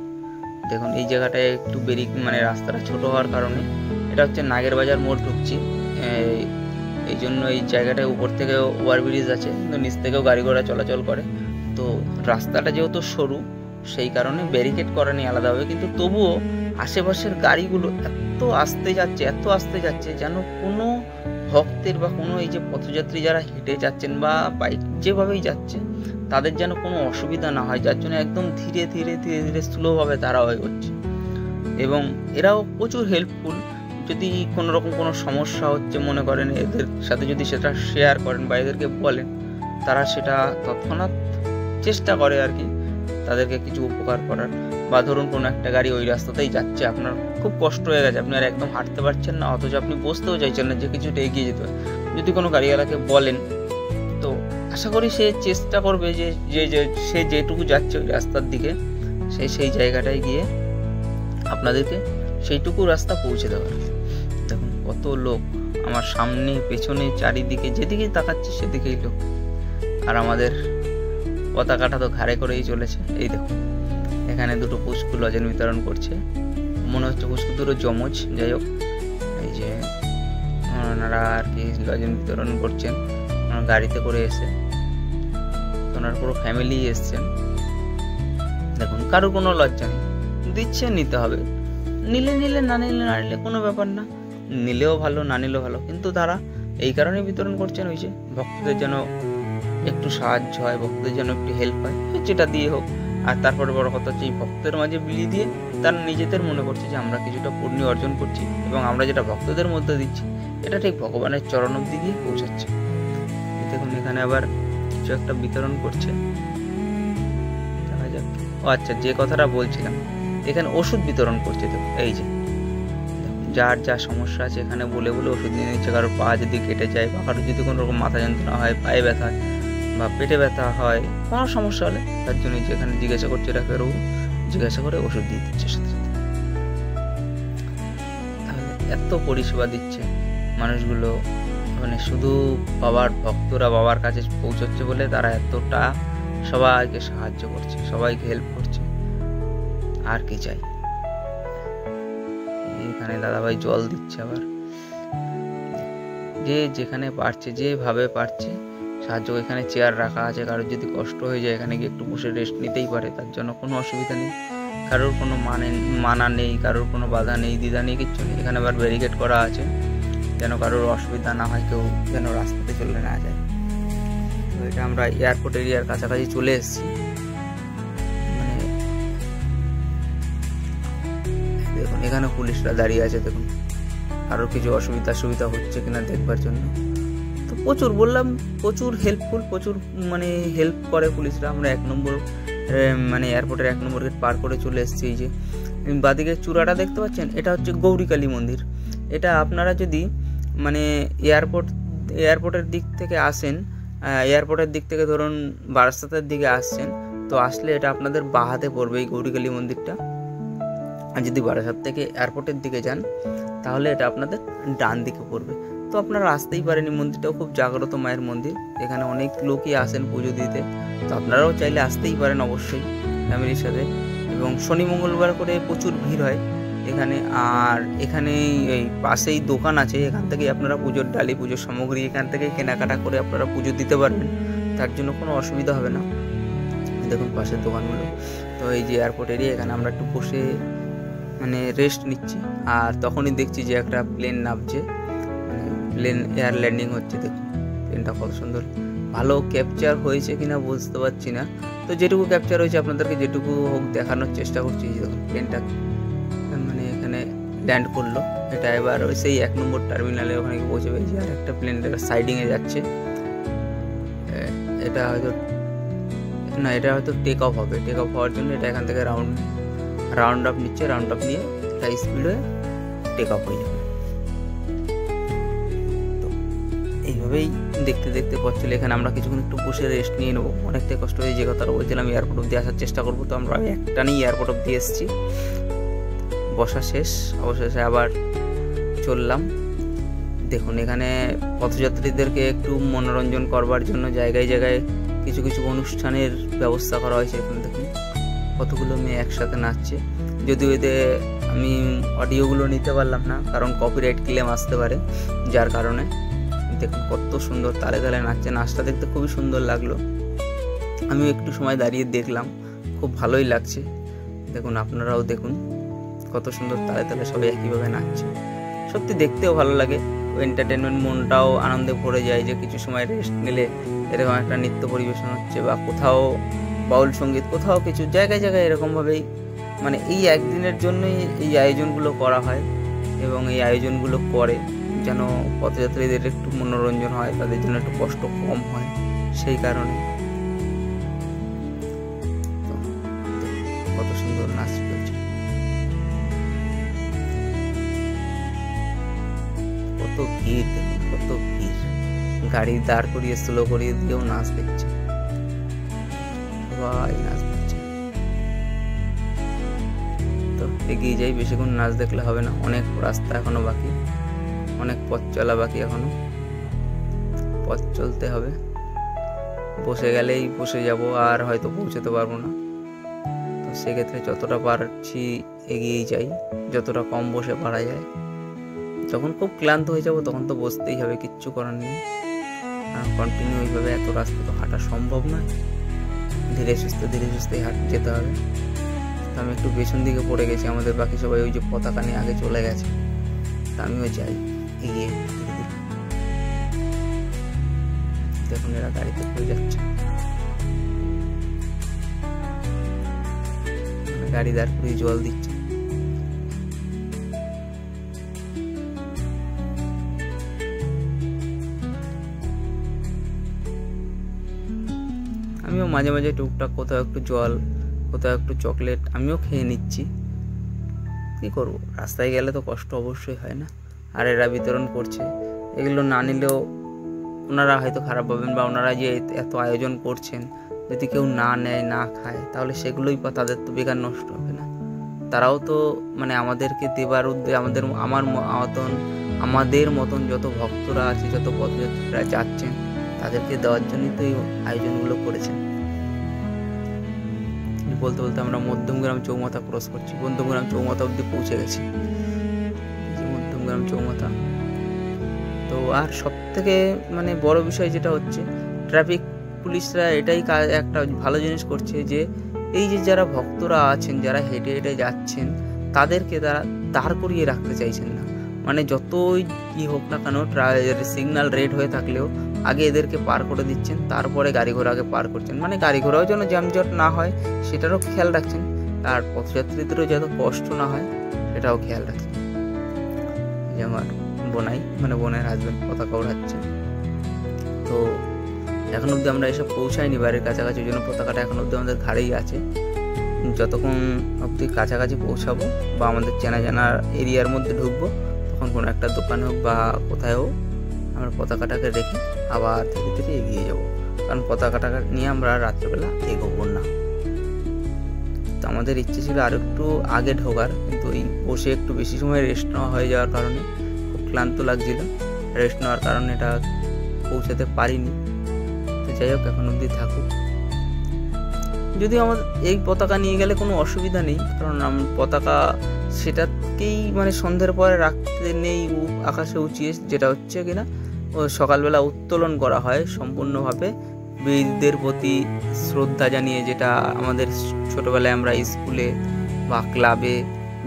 দেখুন এই জায়গাটায় একটু মানে রাস্তাটা ছোট হওয়ার কারণে, এটা হচ্ছে নাগেরবাজার মোড় ঢুকছি, এই জন্য এই জায়গাটায় উপর থেকে ওভারব্রিজ আছে, কিন্তু নিচ থেকেও গাড়ি ঘোড়া চলাচল করে। তো রাস্তাটা যেহেতু সরু, সেই কারণে ব্যারিকেড করা নেই আলাদাভাবে, কিন্তু তবুও আশেপাশের গাড়িগুলো এত আস্তে যাচ্ছে যেন কোনো ভক্তের বা কোনো এই যে পথযাত্রী যারা হেঁটে যাচ্ছেন বা বাইক যেভাবেই যাচ্ছে, তাদের যেন কোনো অসুবিধা না হয়, যার জন্য একদম ধীরে ধীরে স্লোভাবে তারা এগোচ্ছে। এবং এরাও প্রচুর হেল্পফুল। যদি কোনো রকম কোনো সমস্যা হচ্ছে মনে করেন, এদের সাথে যদি সেটা শেয়ার করেন বা এদেরকে বলেন, তারা সেটা তৎক্ষণাৎ চেষ্টা করে আর কি তাদেরকে কিছু উপকার করার। বা ধরুন কোনো একটা গাড়ি ওই রাস্তাতেই যাচ্ছে, আপনার খুব কষ্ট হয়ে গেছে, আপনি আর একদম হাঁটতে পারছেন না, অথচ আপনি বসতেও চাইছেন না, যে কিছুটা এগিয়ে যেতে হয়, যদি কোনো গাড়িওয়ালাকে বলেন, তো আশা করি সে চেষ্টা করবে যে সে যেটুকু যাচ্ছে ওই রাস্তার দিকে, সেই জায়গাটায় গিয়ে আপনাদেরকে সেইটুকু রাস্তা পৌঁছে দেওয়ার। দেখুন কত লোক আমার সামনে, পেছনে, চারিদিকে, যেদিকেই তাকাচ্ছে সেদিকেই লোক। আর আমাদের পতাকাটা তো ঘাড়ে করেই চলেছে। এই দেখুন এখানে দুটো পুষ্কু লজেন বিতরণ করছে, মনে হচ্ছে পুষ্কু দুটো যমজ। যাই হোক, এই যে ওনারা আর কি লজেন বিতরণ করছেন, গাড়িতে করে এসে, ওনার পুরো ফ্যামিলি এসছেন। দেখুন কারোর কোনো লজ্জা নেই, দিচ্ছে, নিতে হবে, নিলে না নিলে কোনো ব্যাপার না, নিলেও ভালো না নিলেও ভালো, কিন্তু তারা এই কারণে বিতরণ করছেন, ওই যে ভক্তদের যেন একটু সাহায্য হয়, ভক্তদের যেন একটু হেল্প হয়, যেটা দিয়ে হোক। আর তারপরে বড় কথা হচ্ছে এই ভক্তের মাঝে বিলিয়ে দিয়ে তারা নিজেদের মনে করছে যে আমরা কিছুটা পুণ্য অর্জন করছি, এবং আমরা যেটা ভক্তদের মধ্যে দিচ্ছি এটা ঠিক ভগবানের চরণ অবধি গিয়ে পৌঁছাচ্ছে। দেখুন এখানে আবার কিছু একটা বিতরণ করছে, দেখা যাক। ও আচ্ছা, যে কথাটা বলছিলাম, এখানে ওষুধ বিতরণ করছে। দেখুন এই যে যার যা সমস্যা আছে এখানে বলে ওষুধ নিয়ে নিচ্ছে। কারোর পা যদি কেটে যায়, বা কারোর যদি কোনো রকম মাথা যন্ত্রণা হয়, পায়ে ব্যথা বা পেটে ব্যথা হয়, কোনো সমস্যা হলে তার জন্য যেখানে জিজ্ঞাসা করছে ডাক্তারবাবু, জিজ্ঞাসা করে ওষুধ দিয়ে দিচ্ছে সাথে সাথে। তাহলে এত পরিষেবা দিচ্ছে মানুষগুলো, মানে শুধু বাবার ভক্তরা বাবার কাছে পৌঁছচ্ছে বলে তারা এতটা সবাইকে সাহায্য করছে, সবাইকে হেল্প করছে, আর কি চাই। এখানে দাদাভাই জল দিচ্ছে, আবার যে যেখানে পারছে, যেভাবে পারছে সাহায্য। এখানে চেয়ার রাখা আছে, কারোর যদি কষ্ট হয়ে যায় এখানে গিয়ে একটু বসে রেস্ট নিতেই পারে, তার জন্য কোনো অসুবিধা নেই, কারোর কোনো মানা নেই, কারোর কোনো বাধা নেই, দ্বিধা নেই, কিচ্ছু নেই। এখানে আবার ব্যারিকেড করা আছে, যেন কারোর অসুবিধা না হয়, কেউ যেন রাস্তাতে চলে না যায়। তো এটা আমরা এয়ারপোর্ট এরিয়ার কাছাকাছি চলে এসেছি। মানে দেখুন এখানে পুলিশরা দাঁড়িয়ে আছে, দেখুন আরও কিছু সুবিধা হচ্ছে কিনা দেখবার জন্য। তো প্রচুর বললাম, প্রচুর হেল্পফুল, প্রচুর মানে হেল্প করে পুলিশরা। আমরা 1 নম্বর মানে এয়ারপোর্টের 1 নম্বর গেট পার করে চলে এসেছি। এই যে বাদিকে চূড়াটা দেখতে পাচ্ছেন, এটা হচ্ছে গৌরীকালী মন্দির। এটা আপনারা যদি মানে এয়ারপোর্টের দিক থেকে আসেন, এয়ারপোর্টের দিক থেকে ধরুন বারাসাতের দিকে আসছেন, তো আসলে এটা আপনাদের বাঁ হাতে পড়বে এই গৌরীকালী মন্দিরটা। আর যদি বারাসাত থেকে এয়ারপোর্টের দিকে যান তাহলে এটা আপনাদের ডান দিকে পড়বে। তো আপনারা আসতেই পারেন, এই মন্দিরটাও খুব জাগ্রত মায়ের মন্দির। এখানে অনেক লোকই আসেন পুজো দিতে, তো আপনারাও চাইলে আসতেই পারেন অবশ্যই ফ্যামিলির সাথে। এবং শনি মঙ্গলবার করে প্রচুর ভিড় হয় এখানে। আর এখানে এই পাশেই দোকান আছে, এখান থেকেই আপনারা পুজোর ডালি, পুজোর সামগ্রী এখান থেকেই কেনাকাটা করে আপনারা পুজো দিতে পারবেন, তার জন্য কোনো অসুবিধা হবে না। দেখুন পাশের দোকানগুলো। তো এই যে এয়ারপোর্ট এরিয়া, এখানে আমরা একটু বসে মানে রেস্ট নিচ্ছি। আর তখনই দেখছি যে একটা প্লেন নামছে, মানে প্লেন এয়ার ল্যান্ডিং হচ্ছে। দেখুন প্লেনটা কত সুন্দর, ভালো ক্যাপচার হয়েছে কিনা বুঝতে পারছি না। তো যেটুকু ক্যাপচার হয়েছে আপনাদেরকে যেটুকু হোক দেখানোর চেষ্টা করছি। দেখুন প্লেনটা মানে এখানে ল্যান্ড করলো। এটা এবার ওই সেই 1 নম্বর টার্মিনালে ওখানে পৌঁছে পেয়েছি। আর একটা প্লেন সাইডিংয়ে যাচ্ছে, এটা হয়তো টেক অফ হবে। টেক অফ হওয়ার জন্য এটা এখান থেকে রাউন্ড আপ নিচ্ছে, রাউন্ড আপ নিয়ে এটা স্পিড হয়ে টেক অফ হয়ে যাবে। তো এইভাবেই দেখতে দেখতে পথ চলে। এখানে আমরা কিছুক্ষণ একটু বসে রেস্ট নিয়ে নেবো, অনেকটাই কষ্ট হয়ে যে কথাটা বলছিলাম এয়ারপোর্ট অব্দি আসার চেষ্টা করবো। তো আমরা একটানেই এয়ারপোর্ট অব্দি এসেছি, বসা শেষ, অবশেষে আবার চললাম। দেখুন এখানে পথযাত্রীদেরকে একটু মনোরঞ্জন করবার জন্য জায়গায় জায়গায় কিছু কিছু অনুষ্ঠানের ব্যবস্থা করা হয়েছে। এখানে দেখুন কতগুলো মেয়ে একসাথে নাচছে। যদিও এদের আমি অডিওগুলো নিতে পারলাম না, কারণ কপিরাইট ক্লেম আসতে পারে, যার কারণে। দেখুন কত সুন্দর তালে তালে নাচছে, নাচটা দেখতে খুবই সুন্দর লাগলো। আমি একটু সময় দাঁড়িয়ে দেখলাম, খুব ভালোই লাগছে। দেখুন আপনারাও দেখুন কত সুন্দর তালে তালে সবাই একইভাবে নাচছে। সত্যি দেখতেও ভালো লাগে, এন্টারটেনমেন্ট, মনটাও আনন্দে ভরে যায় যে কিছু সময় রেস্ট নিলে এরকম একটা নৃত্য পরিবেশন হচ্ছে, বা কোথাও বাউল সঙ্গীত, কোথাও কিছু জায়গায় জায়গায় এরকমভাবেই মানে এই একদিনের জন্যই এই আয়োজনগুলো করা হয়। এবং এই আয়োজনগুলো করে যেন পথযাত্রীদের একটু মনোরঞ্জন হয়, তাদের জন্য একটু কষ্ট কম হয়, সেই কারণে। কত সুন্দর নাচ চলছে, কত ভিড়, দেখুন কত ভিড়। গাড়ি দাঁড় করিয়ে স্লো করিয়ে দিয়েও নাচ দেখছে, সবাই নাচ দেখছে। তো এগিয়ে যাই, বেশিক্ষণ নাচ দেখলে হবে না, অনেক রাস্তা এখনো বাকি, অনেক পথ চলা বাকি, এখনো পথ চলতে হবে। বসে গেলেই বসে যাব, আর হয়তো পৌঁছতে পারবো না। তো সেক্ষেত্রে যতটা পারছি এগিয়েই যাই, যতটা কম বসে পারা যায়। যখন খুব ক্লান্ত হয়ে যাব তখন তো বসতেই হবে, কিচ্ছু করার নেই। কারণ কন্টিনিউ ওইভাবে এত রাস্তা তো হাঁটা সম্ভব নয়, ধীরে সুস্থে যেতে হবে। তো আমি একটু পেছন দিকে পড়ে গেছি, আমাদের বাকি সবাই ওই যে পতাকা নিয়ে আগে চলে গেছে, তা আমিও যাই এগিয়ে। দেখুন এরা গাড়িতে করে যাচ্ছে, গাড়ি দাঁড় করিয়ে জল দিচ্ছে। আমিও মাঝে মাঝে টুকটাক কোথাও একটু জল, কোথাও একটু চকলেট আমিও খেয়ে নিচ্ছি। কী করবো, রাস্তায় গেলে তো কষ্ট অবশ্যই হয় না। আর এরা বিতরণ করছে, এগুলো না নিলেও ওনারা হয়তো খারাপ ভাবেন, বা ওনারা যে এত আয়োজন করছেন যদি কেউ না নেয়, না খায়, তাহলে সেগুলোই তাদের তো বেকার নষ্ট হবে না। তারাও তো মানে আমাদেরকে দেবার উদ্দেশ্যে, আমাদের মতন যত ভক্তরা আছে, যত পথযাত্রীরা যাচ্ছেন, তাদেরকে দেওয়ার জন্যই তো এই আয়োজনগুলো করেছেন। বলতে বলতে আমরা মধ্যমগ্রাম চৌমাথা ক্রস করছি, মধ্যমগ্রাম চৌমাথা অব্দি পৌঁছে গেছি। মধ্যমগ্রাম চৌমাথা। তো আর সব থেকে মানে বড় বিষয় যেটা হচ্ছে, ট্রাফিক পুলিশরা এটাই একটা ভালো জিনিস করছে যে এই যে যারা ভক্তরা আছেন, যারা হেঁটে হেঁটে যাচ্ছেন, তাদেরকে তারা দাঁড় করিয়ে রাখতে চাইছেন না। মানে যতই কি হোক না কেন সিগন্যাল রেড হয়ে থাকলেও আগে এদেরকে পার করে দিচ্ছেন, তারপরে গাড়ি ঘোড়াকে পার করছেন, মানে গাড়ি ঘোড়াও যেন জ্যামজট না হয় সেটারও খেয়াল রাখছেন, আর পথযাত্রীদেরও যত কষ্ট না হয় সেটাও খেয়াল রাখছেন। যে আমার বোনাই, মানে বোনের হাজব্যান্ড পতাকা ওড়াচ্ছে। তো এখন অবধি আমরা এসব পৌঁছাইনি বাড়ির কাছাকাছি, জন্য পতাকাটা এখন অবধি আমাদের ঘাড়েই আছে। যতক্ষণ অবধি কাছাকাছি পৌঁছাবো বা আমাদের চেনা জানার এরিয়ার মধ্যে ঢুকবো, তখন কোনো একটা দোকানে হোক বা কোথায় হোক আমরা পতাকাটাকে রেখে আবার ধীরে ধীরে এগিয়ে যাব, কারণ পতাকাটাকে নিয়ে আমরা রাত্রেবেলা এগোবো না। তো আমাদের ইচ্ছে ছিল আর একটু আগে ঢোকার, কিন্তু এই বসে একটু বেশি সময় রেস্ট নেওয়া হয়ে যাওয়ার কারণে খুব ক্লান্ত লাগছিল, রেস্ট নেওয়ার কারণে এটা পৌঁছাতে পারিনি। তো যাই হোক, এখন অবধি থাকুক। যদিও আমাদের এই পতাকা নিয়ে গেলে কোনো অসুবিধা নেই, কারণ পতাকা সেটাকেই মানে সন্ধ্যের পরে রাখতে নেই আকাশে উঁচিয়ে, যেটা হচ্ছে কিনা ও সকালবেলা উত্তোলন করা হয় সম্পূর্ণভাবে বীরদের প্রতি শ্রদ্ধা জানিয়ে, যেটা আমাদের ছোটোবেলায় আমরা স্কুলে বা ক্লাবে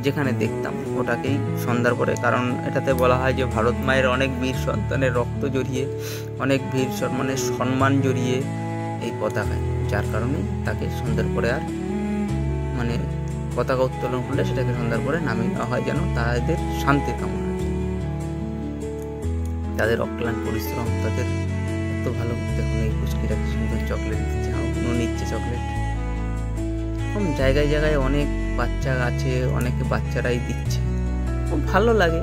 যেখানে দেখতাম ওটাকেই সন্ধ্যার পরে। কারণ এটাতে বলা হয় যে ভারত মায়ের অনেক বীর সন্তানের রক্ত জড়িয়ে, অনেক বীর মানে সম্মান জড়িয়ে এই পতাকায়, যার কারণে তাকে সন্ধ্যার পরে আর মানে পতাকা উত্তোলন করলে সেটাকে সন্ধ্যার পরে নামিয়ে নেওয়া হয়, যেন তাদের শান্তি কামনা, তাদের অক্লান্ত পরিশ্রম, তাদের এত ভালো। দেখুন এই পুষ্কিরা কি সুন্দর চকলেট দিচ্ছে, নিচ্ছে চকলেট। এরকম জায়গায় জায়গায় অনেক বাচ্চা আছে, অনেকে বাচ্চারাই দিচ্ছে, খুব ভালো লাগে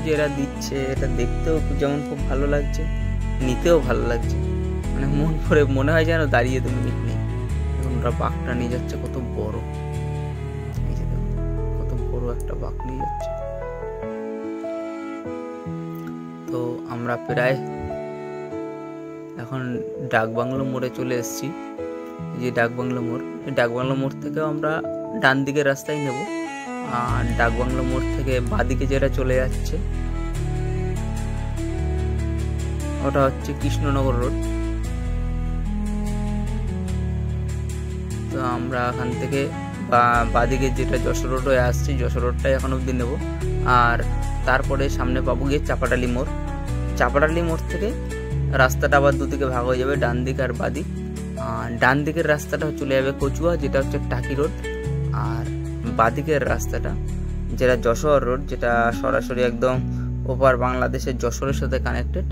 যে এরা দিচ্ছে। এটা দেখতেও যেমন খুব ভালো লাগছে, নিতেও ভালো লাগছে, মানে মন ভরে মনে হয় যেন দাঁড়িয়ে 2 মিনিট নেই। এখন ওরা বাঘটা নিয়ে যাচ্ছে, কত বড়, এই যে দেখুন কত বড় একটা বাঘ নিয়ে যাচ্ছে। তো আমরা প্রায় এখন ডাকবাংলো মোড়ে চলে এসেছি। যে ডাকবাংলো মোড়, এই ডাকবাংলো মোড় থেকেও আমরা ডান দিকের রাস্তায় নেব, আর ডাকবাংলো মোড় থেকে বাঁদিকে যেটা চলে যাচ্ছে ওটা হচ্ছে কৃষ্ণনগর রোড। তো আমরা এখান থেকে বাঁদিকে যেটা যশোর রোড হয়ে আসছি, যশোর রোডটাই এখন অবধি নেব, আর তারপরে সামনে পাবো গিয়ে চাপাটালি মোড়। চাপাটালি মোড় থেকে রাস্তাটা আবার দুদিকে ভাগ হয়ে যাবে, ডান দিক আর বাঁদিক। আর ডান দিকের রাস্তাটা চলে যাবে কচুয়া, যেটা হচ্ছে টাকি রোড, আর বাঁদিকের রাস্তাটা যেটা যশোর রোড, যেটা সরাসরি একদম ওপার বাংলাদেশের যশোরের সাথে কানেক্টেড,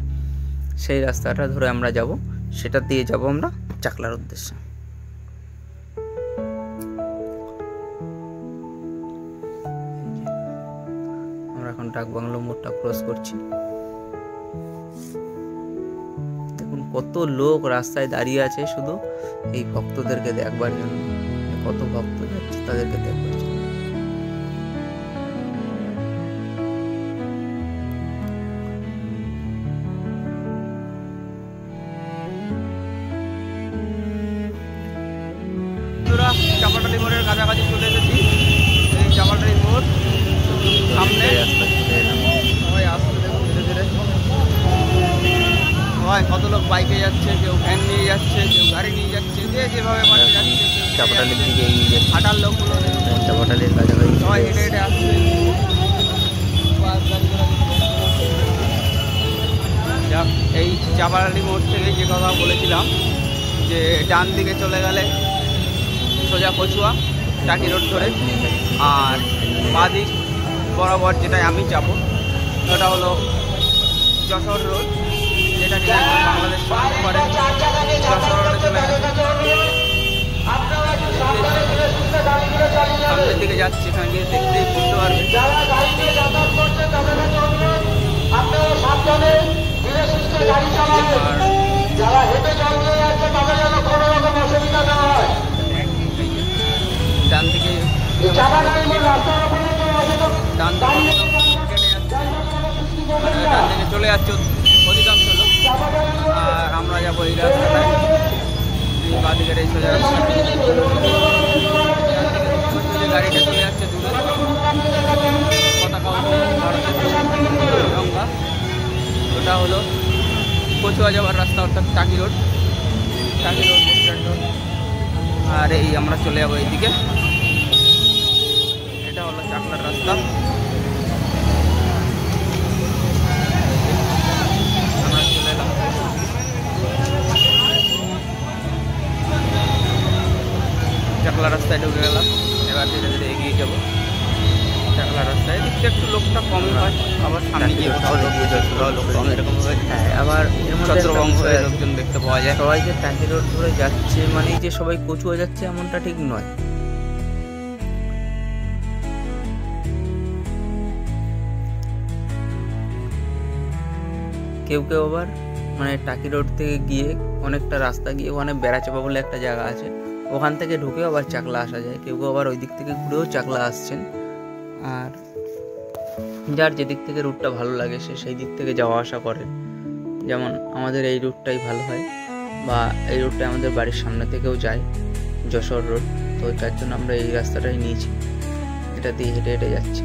সেই রাস্তাটা ধরে আমরা যাব, সেটা দিয়ে যাব আমরা চাকলার উদ্দেশ্যে। আমরা এখন ডাকবাংলো মোড়টা ক্রস করছি। দেখুন কত লোক রাস্তায় দাঁড়িয়ে আছে শুধু এই ভক্তদেরকে দেখবার জন্য, কত ভক্ত যাচ্ছে তাদেরকে দেখবার জন্য। চাপাটালি মোড়ের কাছাকাছি চলে এসেছি। এই চাপাটালি মোড় সামনে রাস্তা চলে এলাম। সবাই আসতে দেখুন ধীরে ধীরে, সবাই কত লোক বাইকে যাচ্ছে, কেউ ভ্যান নিয়ে যাচ্ছে, কেউ গাড়ি নিয়ে যাচ্ছে, যে যেভাবে পারে যাচ্ছে। চাপাটালির দিকে এগিয়ে যাচ্ছে, হাঁটার লোকগুলো চাপাটালির কাছাকাছি সবাই হেঁটে হেঁটে আসছে। এই চাপাটালি মোড় থেকে যে কথা বলেছিলাম, যে ডান দিকে চলে গেলে সোজা কচুয়া টাকি রোড ধরে, আর বাঁদিক বরাবর যেটাই আমি যাব ওটা হলো যশোর রোড, যেটা কিনা বাংলাদেশ করে যশোর রোডে চলে গেছে। সামনের দিকে যাচ্ছি, এখানে গিয়ে দেখতেই বুঝতে পারবেন। ডান দিকে চলে যাচ্ছে অধিকাংশ লোক, আর আমরা যাবো এই রাস্তাটায়, বাঁ দিকের এই সোজা রাস্তা। গাড়িটা চলে যাচ্ছে দূরে, পতাকা তিরঙ্গা, ওটা হলো কচুয়া যাওয়ার রাস্তা, অর্থাৎ টাকি রোড, টাকি রোড স্ট্যান্ড রোড। আর এই আমরা চলে যাবো এইদিকে, এটা হলো চাকলার রাস্তা। চারিদিকটা একটু লোকটা কমই হয়, আবার সামনে গিয়ে কোথাও লোক কম, এরকম ভাবে হ্যাঁ, আবার এর মধ্যে একটা ছত্রভঙ্গ বিষয় হয়ে আছে। লোকজন দেখতে পাওয়া যায়। সবাই যে টাকি রোড ধরে যাচ্ছে মানে যে সবাই কচুয়া যাচ্ছে এমনটা ঠিক নয়। কেউ কেউ আবার মানে টাকি রোড থেকে গিয়ে অনেকটা রাস্তা গিয়ে ওখানে বেড়াচাপা বলে একটা জায়গা আছে, ওখান থেকে ঢুকেও আবার চাকলা আসা যায়। কেউ কেউ আবার ওই দিক থেকে ঘুরেও চাকলা আসছেন। আর যার যেদিক থেকে রুটটা ভালো লাগে সে সেই দিক থেকে যাওয়া আসা করে। যেমন আমাদের এই রুটটাই ভালো হয়, বা এই রুটটা আমাদের বাড়ির সামনে থেকেও যায়, যশোর রোড। তো তার জন্য আমরা এই রাস্তাটাই নিয়েছি, এটা দিয়ে হেঁটে হেঁটে যাচ্ছি।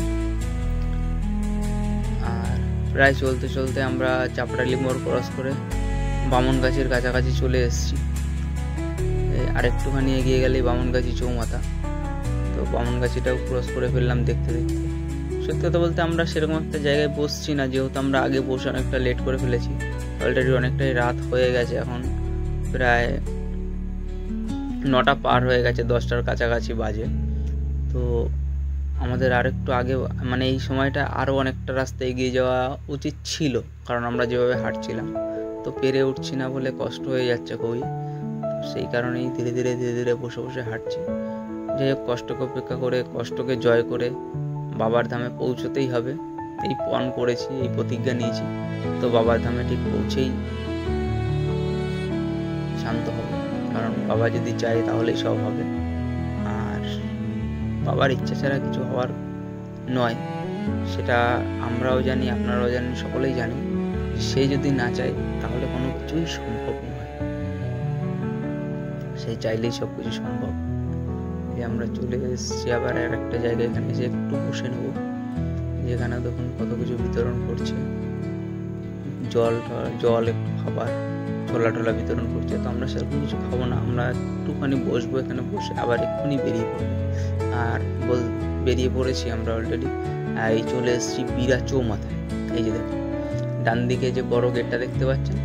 আর প্রায় চলতে চলতে আমরা চাপড়ালি মোড় ক্রস করে বামনগাছির কাছাকাছি চলে এসেছি। আরেকটুখানি এগিয়ে গেলেই বামনগাছি চৌমাথা। তো বামনগাছিটাও ক্রস করে ফেললাম দেখতে দেখতে। সত্যি কথা বলতে আমরা সেরকম একটা জায়গায় বসছি না, যেহেতু আমরা আগে বসে অনেকটা লেট করে ফেলেছি। অলরেডি অনেকটাই রাত হয়ে গেছে, এখন প্রায় 9টা পার হয়ে গেছে, 10টার কাছাকাছি বাজে। তো আমাদের আরেকটু আগে মানে এই সময়টা আরও অনেকটা রাস্তা এগিয়ে যাওয়া উচিত ছিল, কারণ আমরা যেভাবে হাঁটছিলাম তো পেরে উঠছি না বলে কষ্ট হয়ে যাচ্ছে খুবই। সেই কারণেই ধীরে ধীরে ধীরে ধীরে বসে বসে হাঁটছি। যাই হোক, কষ্টকে উপেক্ষা করে, কষ্টকে জয় করে বাবার ধামে পৌঁছতেই হবে। এই পণ করেছি, এই প্রতিজ্ঞা নিয়েছি, তো বাবার ধামে ঠিক পৌঁছেই শান্ত হবে। কারণ বাবা যদি চায় তাহলেই সব হবে, আর বাবার ইচ্ছা ছাড়া কিছু হওয়ার নয়। সেটা আমরাও জানি, আপনারাও জানেন, সকলেই জানি। সে যদি না চায় তাহলে কোনো কিছুই সম্ভব নয়, সে চাইলেই সব কিছু সম্ভব। আমরা চলে এসেছি আবার আর একটা জায়গায়, এখানে এসে একটু বসে নেব। যেখানে দেখুন কত কিছু বিতরণ করছে, জল একটু খাবার, ছোলা টোলা বিতরণ করছে। তো আমরা সেরকম কিছু খাবো না, আমরা একটুখানি বসবো এখানে, বসে আবার এক্ষুনি বেরিয়ে পড়বো। আর বেরিয়ে পড়েছি আমরা অলরেডি। এই চলে এসেছি বিরা চৌমাথায়। এই যে দেখুন ডান দিকে যে বড় গেটটা দেখতে পাচ্ছেন,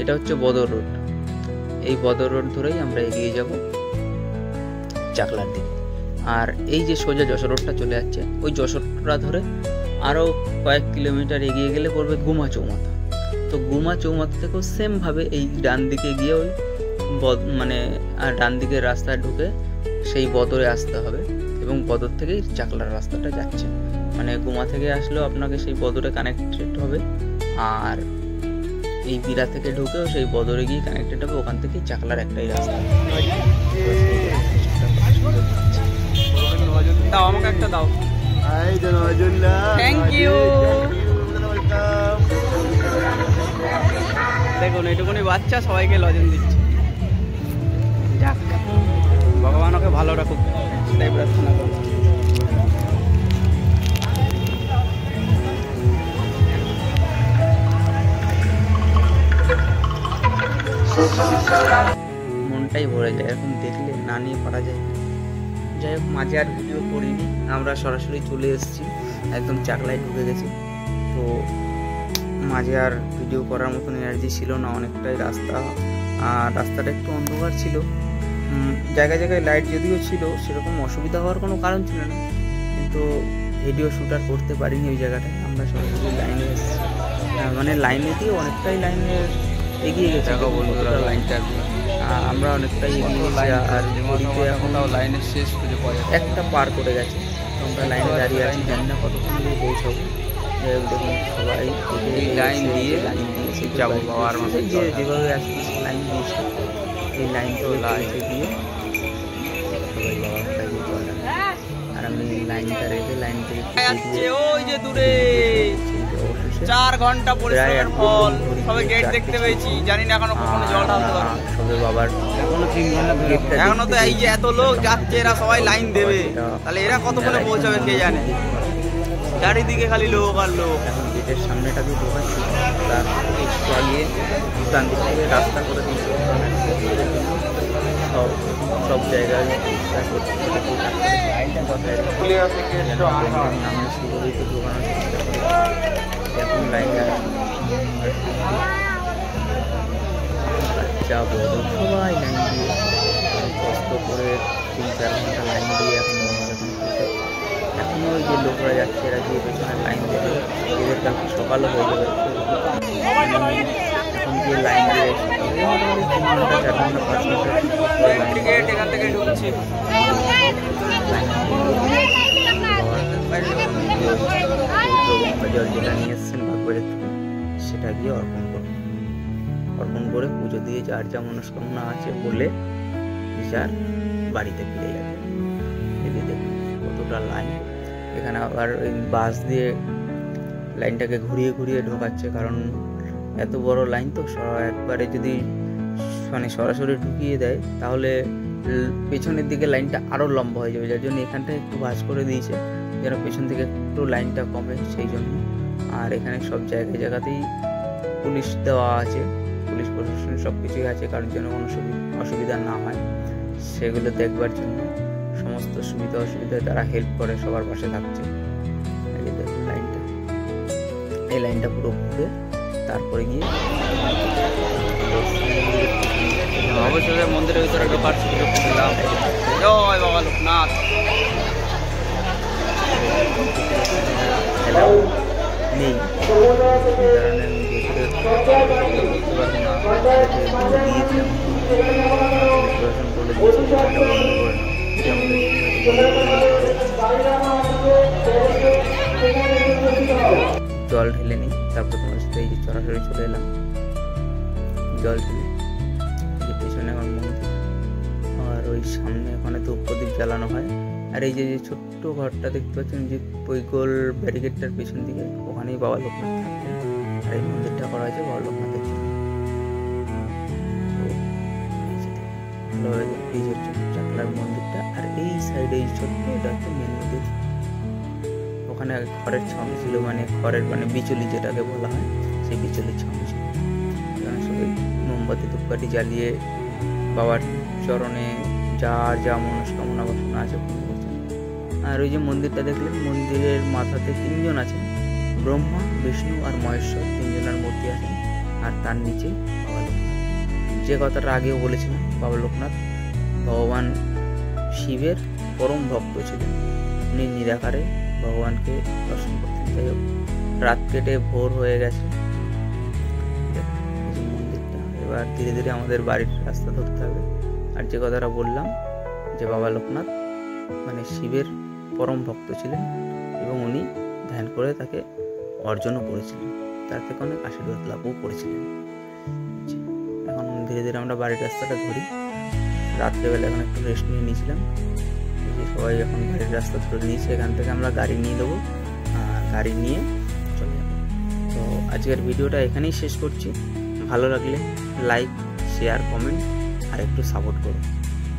এটা হচ্ছে বদর রোড। এই বদর রোড ধরেই আমরা এগিয়ে যাব চাকলার দিকে। আর এই যে সোজা যশোর রোডটা চলে যাচ্ছে, ওই যশোরটা ধরে আরও কয়েক কিলোমিটার এগিয়ে গেলে পড়বে গুমা চৌমাথা। তো গুমা চৌমাথা থেকেও সেমভাবে এই ডান দিকে গিয়ে ওই মানে আর ডান দিকের রাস্তায় ঢুকে সেই বদরে আসতে হবে, এবং বদর থেকেই চাকলার রাস্তাটা যাচ্ছে। মানে গুমা থেকে আসলেও আপনাকে সেই বদরে কানেক্টেড হবে, আর এই বিরা থেকে ঢুকেও সেই বদরে গিয়ে কানেক্টেড হবে, ওখান থেকেই চাকলার একটাই রাস্তা। দাও আমাকে একটা দাও। Thank you. দেখুন এইটুকুনি বাচ্চা সবাইকে লজেন দিচ্ছে। যাক, ভগবান ওকে ভালো রাখুক, সেটাই প্রার্থনা করব। মনটাই ভরে যায় এরকম দেখলে, না নিয়ে পারা যায় না। যাই হোক, মাঝে আর ভিডিও করিনি, আমরা সরাসরি চলে এসেছি, একদম চাকলায় ঢুকে গেছি। তো মাঝে আর ভিডিও করার মতন এনার্জি ছিল না, অনেকটাই রাস্তা, আর রাস্তাটা একটু অন্ধকার ছিল। জায়গায় জায়গায় লাইট যদিও ছিল, সেরকম অসুবিধা হওয়ার কোনো কারণ ছিল না, কিন্তু ভিডিও শ্যুট আর করতে পারিনি ওই জায়গাটায়। আমরা সরাসরি লাইনে এসেছি, মানে লাইনে দিয়ে অনেকটাই লাইনে এগিয়ে গেছে লাইনটা। আমরা অনেকটাই এগিয়ে গেছি, আর ঘড়িতে এখন লাইনের শেষ খুঁজে পাওয়া যায়। একটা পার করে গেছে। আমরা লাইনে দাঁড়িয়ে আছি, জানি না কতক্ষণ দিয়ে পৌঁছাবো। দেখুন সবাই এই লাইন দিয়ে যাবো বাবার মতো, যেভাবে আসছি লাইন দিয়েছে, এই লাইন থেকে লাইনে দিয়ে সবাই বাবার কাছে চলে। আর আমি লাইনটা রেখে লাইন থেকে ওই যে দূরে 4 ঘন্টা পরিশ্রমের ফল, সবে গেট দেখতে পেয়েছি। জানি না এখনো কখনো জল ঢালতে পারবো, সবে বাবার এখনো 3 ঘন্টা গেটটা এখনো তো এই যে এত লোক যাচ্ছে, এরা সবাই লাইন দেবে, তাহলে এরা কতক্ষণে পৌঁছাবে কে জানে। চারিদিকে খালি লোক আর লোক। এখন গেটের সামনেটা দিয়ে ঢোকাচ্ছি, তার একটু আগে ডান দিক থেকে রাস্তা করে দিচ্ছে, সব জায়গায় নামের শুরুতেই তো ঢোকানোর চেষ্টা করে। এখন লাইনে বাচ্চা বড় সবাই লাইন দিয়ে কষ্ট করে 3-4 ঘন্টা লাইন দিয়ে এখন এখনো ওই যে লোকরা যাচ্ছে, এরা গিয়ে পেছনে লাইন দেবে, এদের কালকে সকালও হয়ে যাবে। এখন গিয়ে লাইন দিয়ে মোটামুটি 3 ঘন্টা 4 ঘন্টা 5 ঘন্টা ক্রিকেট এখান থেকে ঢুকছি। জল যেটা নিয়ে এসছেন বাগবাজার থেকে সেটা গিয়ে অর্পণ করে পুজো দিয়ে যার যা মনস্কামনা আছে বলে যার বাড়িতে ফিরে যাবে। এদিকে দেখুন কতটা লাইন। এখানে আবার ওই বাস দিয়ে লাইনটাকে ঘুরিয়ে ঘুরিয়ে ঢোকাচ্ছে, কারণ এত বড় লাইন তো একবারে যদি মানে সরাসরি ঢুকিয়ে দেয় তাহলে পেছনের দিকে লাইনটা আরও লম্বা হয়ে যাবে, যার জন্য এখানটায় একটু ভাঁজ করে দিয়েছে যেন পেছন থেকে একটু লাইনটা কমে সেই জন্য। আর এখানে সব জায়গাতেই পুলিশ দেওয়া আছে, পুলিশ প্রশাসন সব কিছুই আছে, কারণ যেন কোনো অসুবিধা না হয় সেগুলো দেখবার জন্য সমস্ত সুবিধা অসুবিধায় তারা হেল্প করে, সবার পাশে থাকছে। এই দেখুন লাইনটা, এই লাইনটা পুরো ঘুরে তারপরে গিয়ে অবশ্যই মন্দিরের ভিতরে ঢোকার সুযোগ পেলাম। জয় বাবা লোকনাথ। নেই কারণে আমি দেখতে পারবো না, দিয়েছিলাম পরিদর্শন করে দিয়েছি বন্ধ করে জল ঢেলে নিই, তারপর তোমার সাথে এই যে সরাসরি চলে এলাম জল ঢেলে। যে পেছনে আমার মন্দির, আর ওই সামনে ওখানে ধূপ প্রদীপ জ্বালানো হয়। আর এই যে ছোট্ট ঘরটা দেখতে পাচ্ছেন যে ওই গোল ব্যারিকেডটার পেছন দিকে, ওখানেই বাবা লোকনাথ থাকতেন। আর এই মন্দিরটা করা হয়েছে বাবা লোকনাথের জন্য। চাকলার মন্দিরটা, আর এই সাইডে এই ছোট্ট এটা হচ্ছে মেন মন্দির। ওখানে খড়ের ছাউনি ছিল, মানে খড়ের মানে বিচুলি যেটাকে বলা হয়, সেই বিচুলির ছাউনি ছিল। এখানে সবাই মোমবাতি ধূপকাঠি জ্বালিয়ে বাবার চরণে যার যা মনস্কামনা বাসনা আছে পূর্ণ করছেন। আর ওই যে মন্দিরটা দেখলেন, মন্দিরের মাথাতে 3 জন আছেন, ব্রহ্মা, বিষ্ণু আর মহেশ্বর, 3 জনের মূর্তি আছেন। আর তার নিচে বাবা লোকনাথ। যে কথাটা আগেও বলেছিলাম, বাবা লোকনাথ ভগবান শিবের পরম ভক্ত ছিলেন। উনি নিরাকারে ভগবানকে দর্শন করতেন। যাই হোক, রাত কেটে ভোর হয়ে গেছে। মন্দিরটা এবার ধীরে ধীরে আমাদের বাড়ির রাস্তা ধরতে হবে। আর যে কথাটা বললাম যে বাবা লোকনাথ মানে শিবের পরম ভক্ত ছিলেন এবং উনি ধ্যান করে তাকে অর্জনও করেছিলেন, তার থেকে অনেক আশীর্বাদ লাভও করেছিলেন। এখন ধীরে ধীরে আমরা বাড়ির রাস্তাটা ধরি। রাত্রেবেলা এখন একটু রেস্ট নিয়ে নিয়েছিলাম, সবাই এখন বাড়ির রাস্তা ধরে নিয়েছে। এখান থেকে আমরা গাড়ি নিয়ে দেবো, গাড়ি নিয়ে চলে যাবো। তো আজকের ভিডিওটা এখানেই শেষ করছি। ভালো লাগলে লাইক, শেয়ার, কমেন্ট আর একটু সাপোর্ট করো,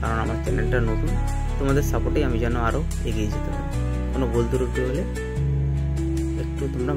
কারণ আমার চ্যানেলটা নতুন। তোমাদের সাপোর্টেই আমি যেন আরও এগিয়ে যেতে পারি। কোনো ভুল ত্রুটি হলে একটু তোমরা